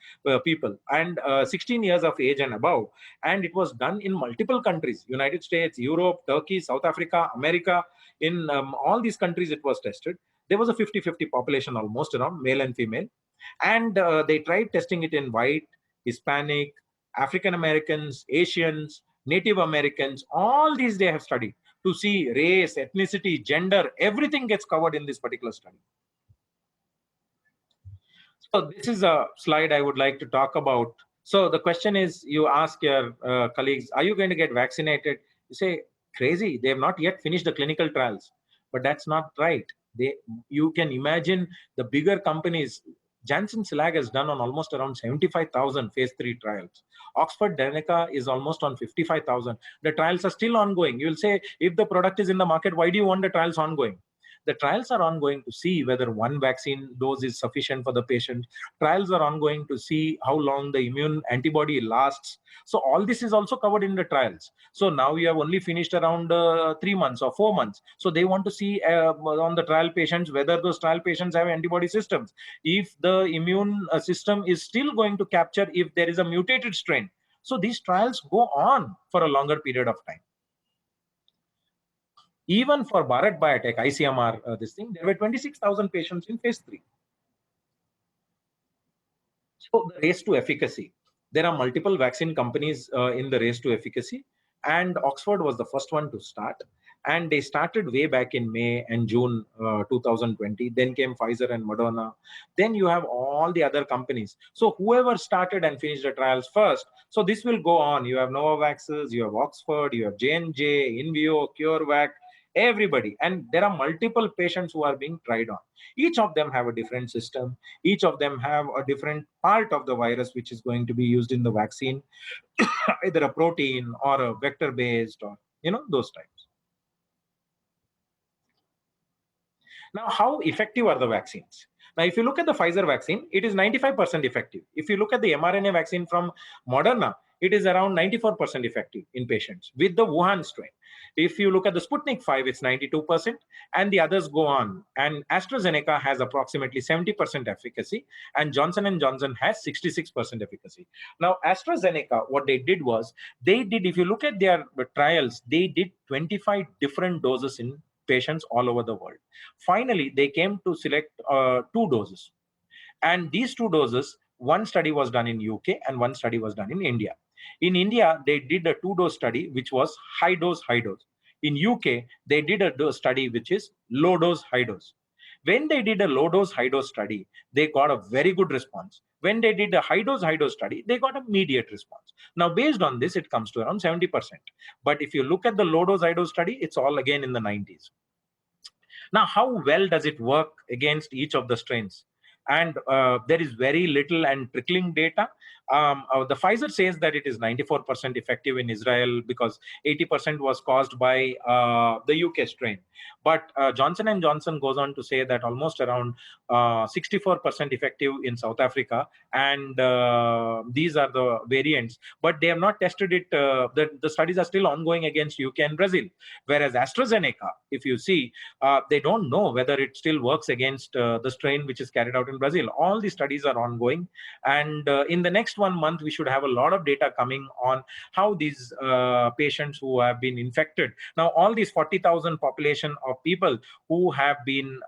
people, and 16 years of age and above. And it was done in multiple countries: United States, Europe, Turkey, South Africa, America. In all these countries it was tested. There was a 50-50 population, almost around, male and female. And they tried testing it in white, Hispanic, African Americans, Asians, Native Americans. All these they have studied to see race, ethnicity, gender, everything gets covered in this particular study. So this is a slide I would like to talk about. So the question is, you ask your colleagues, are you going to get vaccinated? You say, crazy, they have not yet finished the clinical trials. But that's not right. You can imagine the bigger companies. Janssen Slag has done on almost around 75,000 phase 3 trials. Oxford Danica is almost on 55,000. The trials are still ongoing. You will say, if the product is in the market, why do you want the trials ongoing? The trials are ongoing to see whether one vaccine dose is sufficient for the patient. Trials are ongoing to see how long the immune antibody lasts. So all this is also covered in the trials. So now you have only finished around 3 months or 4 months. So they want to see on the trial patients whether those trial patients have antibody systems. If the immune system is still going to capture if there is a mutated strain. So these trials go on for a longer period of time. Even for Bharat Biotech, ICMR, this thing, there were 26,000 patients in phase 3. So the race to efficacy. There are multiple vaccine companies in the race to efficacy, and Oxford was the first one to start. And they started way back in May and June 2020. Then came Pfizer and Moderna. Then you have all the other companies. So whoever started and finished the trials first, so this will go on. You have Novavaxes, you have Oxford, you have J&J, Invio, CureVac, everybody. And there are multiple patients who are being tried on. Each of them have a different system. Each of them have a different part of the virus which is going to be used in the vaccine, either a protein or a vector based, or those types. Now, how effective are the vaccines? Now, if you look at the Pfizer vaccine, it is 95% effective. If you look at the mRNA vaccine from Moderna, it is around 94% effective in patients with the Wuhan strain. If you look at the Sputnik 5, it's 92%, and the others go on. And AstraZeneca has approximately 70% efficacy, and Johnson & Johnson has 66% efficacy. Now, AstraZeneca, what they did was, if you look at their trials, they did 25 different doses in patients all over the world. Finally, they came to select 2 doses. And these 2 doses, one study was done in UK and one study was done in India. In India, they did a 2-dose study, which was high dose, high dose. In UK, they did a study which is low dose, high dose. When they did a low dose, high dose study, they got a very good response. When they did a high dose study, they got a mediate response. Now, based on this, it comes to around 70%. But if you look at the low dose, high dose study, it's all again in the 90s. Now, how well does it work against each of the strains? And there is very little and trickling data. The Pfizer says that it is 94% effective in Israel because 80% was caused by the UK strain. But Johnson and Johnson goes on to say that almost around 64% effective in South Africa, and these are the variants. But they have not tested it. The studies are still ongoing against UK and Brazil. Whereas AstraZeneca, if you see, they don't know whether it still works against the strain which is carried out in Brazil. All the studies are ongoing, and in the next 1 month, we should have a lot of data coming on how these patients who have been infected. Now, all these 40,000 population of people who have been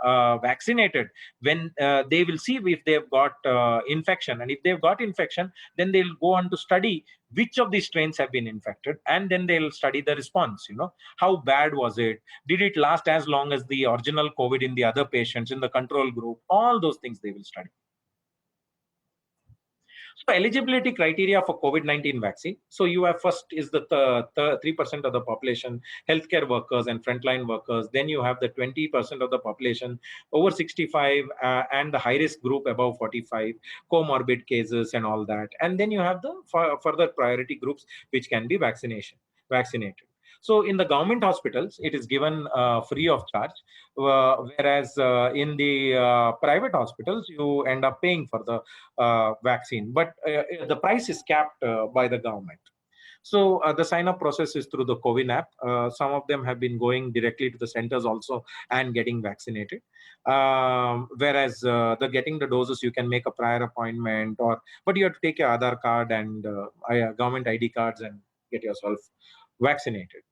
vaccinated, when they will see if they've got infection, and if they've got infection, then they'll go on to study which of these strains have been infected, and then they'll study the response. How bad was it? Did it last as long as the original COVID in the other patients in the control group? All those things they will study. So eligibility criteria for COVID-19 vaccine. So you have first is the 3% of the population, healthcare workers and frontline workers. Then you have the 20% of the population over 65 and the high risk group above 45, comorbid cases and all that. And then you have the further priority groups which can be vaccinated. So in the government hospitals, it is given free of charge, whereas in the private hospitals, you end up paying for the vaccine, but the price is capped by the government. So the sign-up process is through the CoWIN app. Some of them have been going directly to the centers also and getting vaccinated. Whereas the getting the doses, you can make a prior appointment, but you have to take your Aadhaar card and government ID cards and get yourself vaccinated.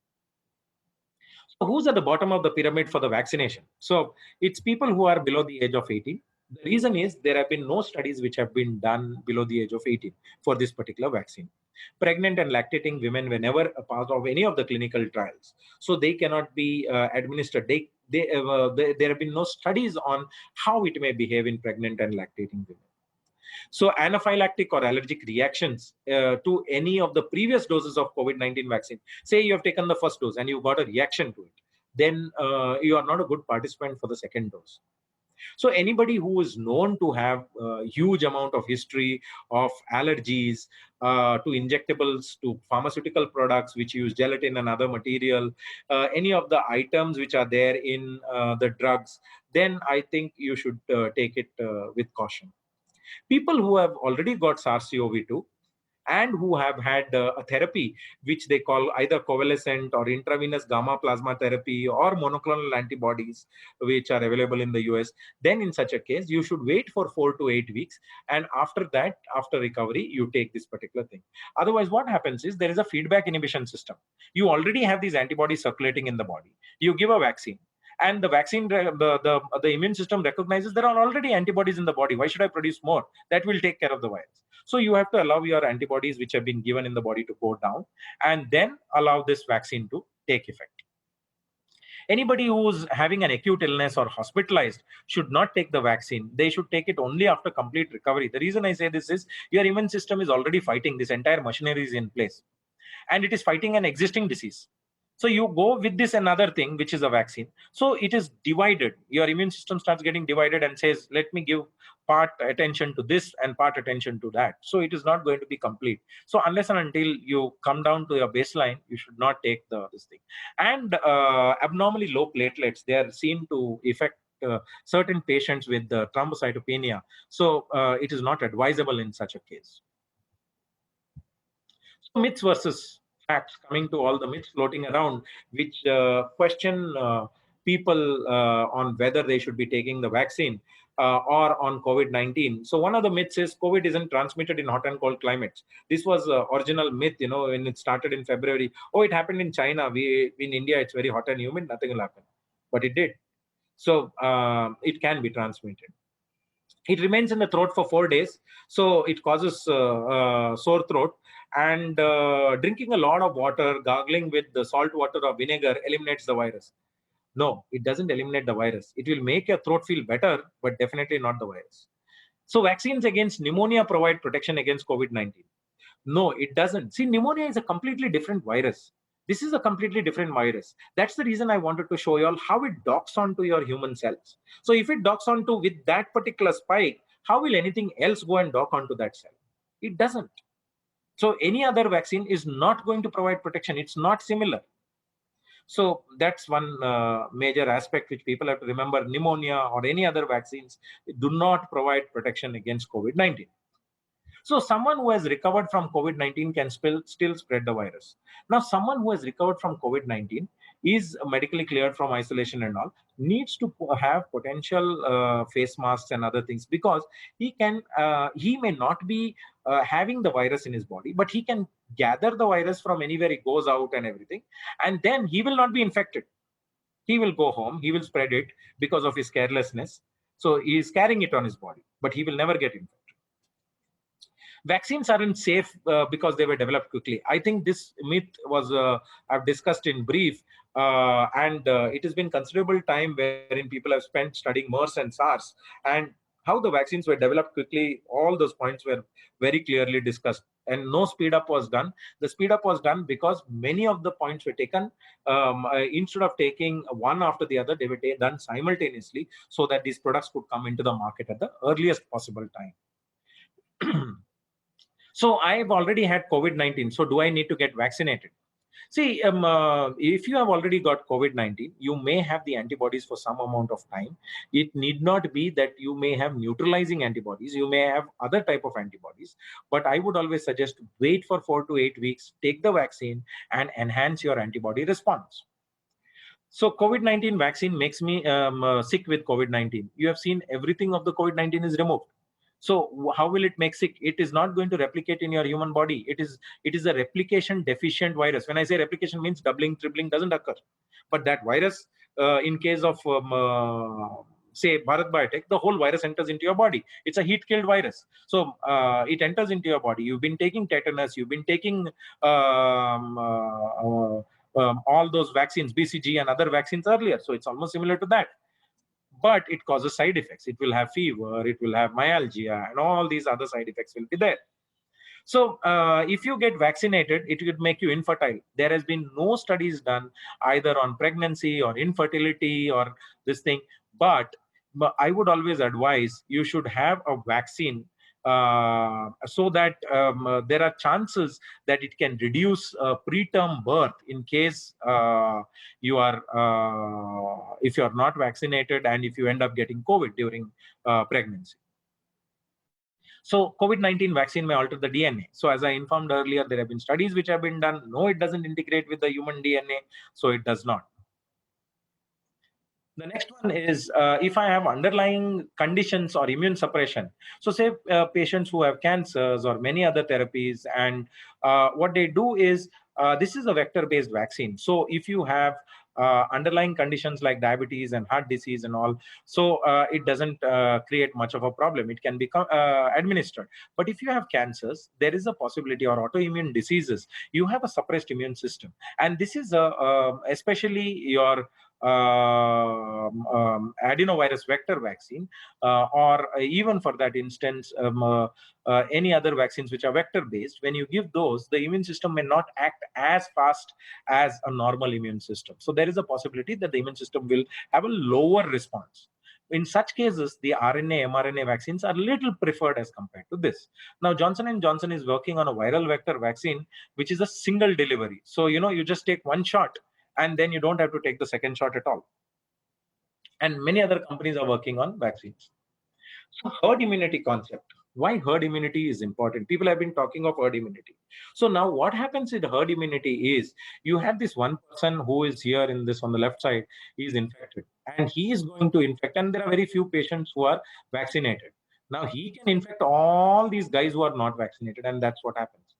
So who's at the bottom of the pyramid for the vaccination? So it's people who are below the age of 18. The reason is there have been no studies which have been done below the age of 18 for this particular vaccine. Pregnant and lactating women were never a part of any of the clinical trials, so they cannot be administered. There have been no studies on how it may behave in pregnant and lactating women. So anaphylactic or allergic reactions to any of the previous doses of COVID-19 vaccine, say you have taken the first dose and you got a reaction to it, then you are not a good participant for the second dose. So anybody who is known to have a huge amount of history of allergies to injectables, to pharmaceutical products which use gelatin and other material, any of the items which are there in the drugs, then I think you should take it with caution. People who have already got SARS-CoV-2 and who have had a therapy which they call either convalescent or intravenous gamma plasma therapy or monoclonal antibodies which are available in the US, then in such a case you should wait for 4 to 8 weeks, and after that, after recovery, you take this particular thing. Otherwise, what happens is there is a feedback inhibition system. You already have these antibodies circulating in the body. You give a vaccine, and the vaccine, the immune system recognizes there are already antibodies in the body. Why should I produce more? That will take care of the virus. So you have to allow your antibodies which have been given in the body to go down, and then allow this vaccine to take effect. Anybody who's having an acute illness or hospitalized should not take the vaccine. They should take it only after complete recovery. The reason I say this is your immune system is already fighting. This entire machinery is in place, and it is fighting an existing disease. So you go with this another thing, which is a vaccine. So it is divided. Your immune system starts getting divided and says, let me give part attention to this and part attention to that. So it is not going to be complete. So unless and until you come down to your baseline, you should not take this thing. And abnormally low platelets, they are seen to affect certain patients with thrombocytopenia. So it is not advisable in such a case. So myths versus facts, coming to all the myths floating around, which question people on whether they should be taking the vaccine or on COVID-19. So one of the myths is COVID isn't transmitted in hot and cold climates. This was original myth, when it started in February. Oh, it happened in China. In India, it's very hot and humid. Nothing will happen. But it did. So it can be transmitted. It remains in the throat for 4 days, so it causes sore throat. And drinking a lot of water, gargling with the salt water or vinegar eliminates the virus. No, it doesn't eliminate the virus. It will make your throat feel better, but definitely not the virus. So vaccines against pneumonia provide protection against COVID-19. No, it doesn't. See, pneumonia is a completely different virus. This is a completely different virus. That's the reason I wanted to show you all how it docks onto your human cells. So if it docks onto with that particular spike, how will anything else go and dock onto that cell? It doesn't. So any other vaccine is not going to provide protection. It's not similar. So that's one major aspect which people have to remember. Pneumonia or any other vaccines do not provide protection against COVID-19. So someone who has recovered from COVID-19 can still spread the virus. Now, someone who has recovered from COVID-19 is medically cleared from isolation and all, needs to have potential face masks and other things, because he may not be having the virus in his body, but he can gather the virus from anywhere he goes out and everything, and then he will not be infected. He will go home, he will spread it because of his carelessness. So he is carrying it on his body, but he will never get infected. Vaccines aren't safe because they were developed quickly. I think this myth was I've discussed in brief, and it has been considerable time wherein people have spent studying MERS and SARS, and how the vaccines were developed quickly. All those points were very clearly discussed, and no speed up was done. The speed up was done because many of the points were taken instead of taking one after the other, they were done simultaneously so that these products could come into the market at the earliest possible time. So I've already had COVID-19. So do I need to get vaccinated? See, if you have already got COVID-19, you may have the antibodies for some amount of time. It need not be that you may have neutralizing antibodies. You may have other type of antibodies. But I would always suggest wait for 4 to 8 weeks, take the vaccine, and enhance your antibody response. So COVID-19 vaccine makes me sick with COVID-19. You have seen everything of the COVID-19 is removed. So how will it make sick? It is not going to replicate in your human body. It is a replication deficient virus. When I say replication, means doubling, tripling doesn't occur. But that virus, in case of say Bharat Biotech, the whole virus enters into your body. It's a heat-killed virus. So it enters into your body. You've been taking tetanus. You've been taking all those vaccines, BCG and other vaccines earlier. So it's almost similar to that. But it causes side effects. It will have fever, it will have myalgia, and all these other side effects will be there. So if you get vaccinated, it could make you infertile. There has been no studies done either on pregnancy or infertility or this thing. But I would always advise you should have a vaccine so that there are chances that it can reduce preterm birth in case you are if you are not vaccinated and if you end up getting COVID during pregnancy. So COVID-19 vaccine may alter the DNA. So as I informed earlier, there have been studies which have been done. No, it doesn't integrate with the human DNA, so it does not. The next one is if I have underlying conditions or immune suppression. So say patients who have cancers or many other therapies, and what they do is this is a vector-based vaccine. So if you have underlying conditions like diabetes and heart disease and all, so it doesn't create much of a problem. It can be administered. But if you have cancers, there is a possibility, or autoimmune diseases, you have a suppressed immune system. And this is especially your adenovirus vector vaccine, or even for that instance, any other vaccines which are vector based. When you give those, the immune system may not act as fast as a normal immune system. So there is a possibility that the immune system will have a lower response. In such cases, the RNA, mRNA vaccines are little preferred as compared to this. Now, Johnson & Johnson is working on a viral vector vaccine, which is a single delivery. So, you just take one shot, and then you don't have to take the second shot at all. And many other companies are working on vaccines. So herd immunity concept. Why herd immunity is important? People have been talking of herd immunity. So now what happens with herd immunity is you have this one person who is here in this on the left side, he is infected, and he is going to infect, and there are very few patients who are vaccinated. Now he can infect all these guys who are not vaccinated, and that's what happens.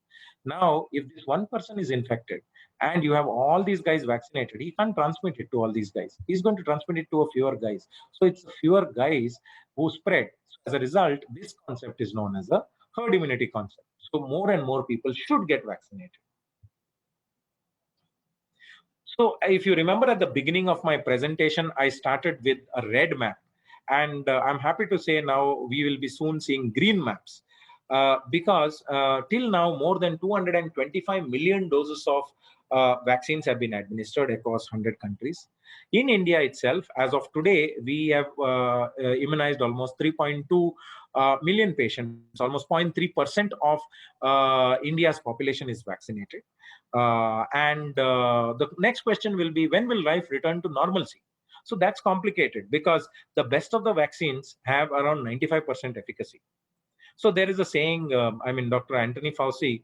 Now, if this one person is infected and you have all these guys vaccinated, he can't transmit it to all these guys. He's going to transmit it to a fewer guys. So it's fewer guys who spread. So as a result, this concept is known as the herd immunity concept. So more and more people should get vaccinated. So if you remember at the beginning of my presentation, I started with a red map. And I'm happy to say now we will be soon seeing green maps. Because till now, more than 225 million doses of vaccines have been administered across 100 countries. In India itself, as of today, we have immunized almost 3.2 million patients. Almost 0.3% of India's population is vaccinated. And the next question will be, when will life return to normalcy? So that's complicated because the best of the vaccines have around 95% efficacy. So there is a saying, Dr. Anthony Fauci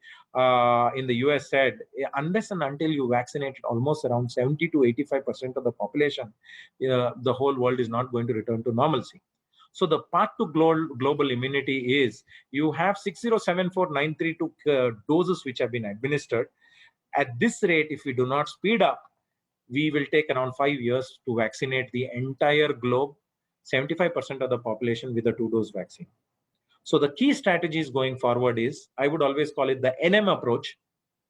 in the US said, unless and until you vaccinated almost around 70 to 85% of the population, the whole world is not going to return to normalcy. So the path to global immunity is you have 6074932 doses which have been administered. At this rate, if we do not speed up, we will take around 5 years to vaccinate the entire globe, 75% of the population with a two-dose vaccine. So the key strategies going forward is, I would always call it the NM approach,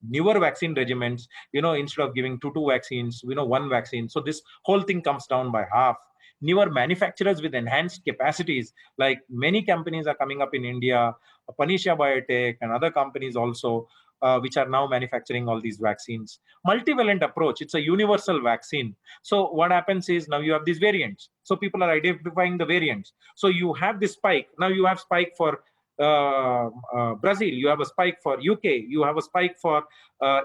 newer vaccine regimens, instead of giving two vaccines, one vaccine. So this whole thing comes down by half. Newer manufacturers with enhanced capacities, like many companies are coming up in India, Panisha Biotech and other companies also, which are now manufacturing all these vaccines. Multivalent approach, it's a universal vaccine. So what happens is now you have these variants. So people are identifying the variants. So you have this spike. Now you have spike for Brazil, you have a spike for UK, you have a spike for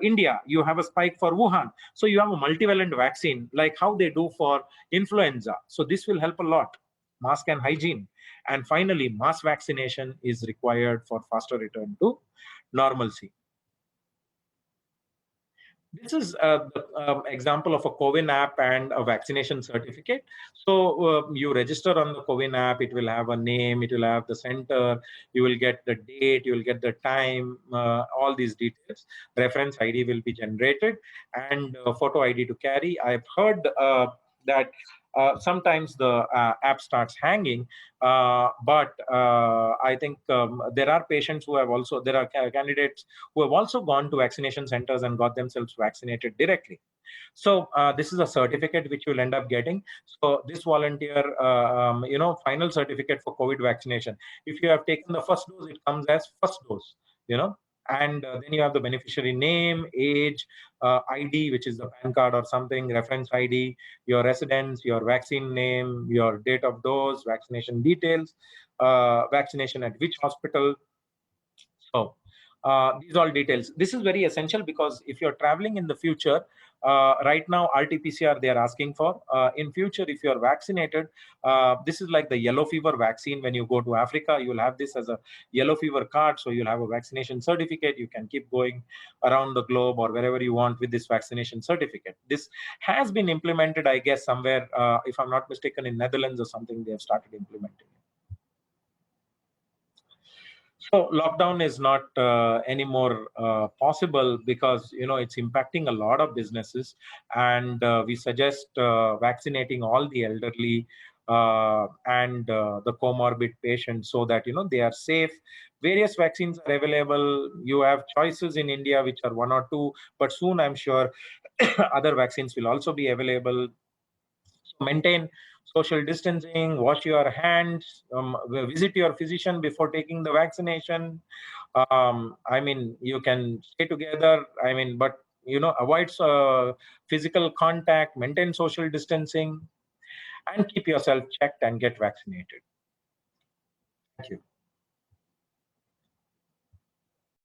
India, you have a spike for Wuhan. So you have a multivalent vaccine, like how they do for influenza. So this will help a lot. Mask and hygiene. And finally, mass vaccination is required for faster return to normalcy. This is the example of a CoWIN app and a vaccination certificate. So you register on the CoWIN app, it will have a name, it will have the center, you will get the date, you will get the time, all these details. Reference ID will be generated and photo ID to carry. I've heard that sometimes the app starts hanging, but I think there are patients who have also, there are candidates who have also gone to vaccination centers and got themselves vaccinated directly. So this is a certificate which you'll end up getting. So this volunteer, final certificate for COVID vaccination. If you have taken the first dose, it comes as first dose, and then you have the beneficiary name, age, ID, which is the PAN card or something, reference ID, your residence, your vaccine name, your date of dose, vaccination details, vaccination at which hospital. So these all details. This is very essential because if you're traveling in the future, right now RT-PCR they are asking for. In future, if you're vaccinated, this is like the yellow fever vaccine. When you go to Africa, you will have this as a yellow fever card. So you'll have a vaccination certificate. You can keep going around the globe or wherever you want with this vaccination certificate. This has been implemented, I guess, somewhere, if I'm not mistaken, in Netherlands or something, they have started implementing it. So lockdown is not anymore possible because it's impacting a lot of businesses, and we suggest vaccinating all the elderly and the comorbid patients so that they are safe. Various vaccines are available. You have choices in India which are one or two, but soon I'm sure other vaccines will also be available. So maintain social distancing, wash your hands, visit your physician before taking the vaccination. You can stay together. But avoid physical contact, maintain social distancing, and keep yourself checked and get vaccinated. Thank you.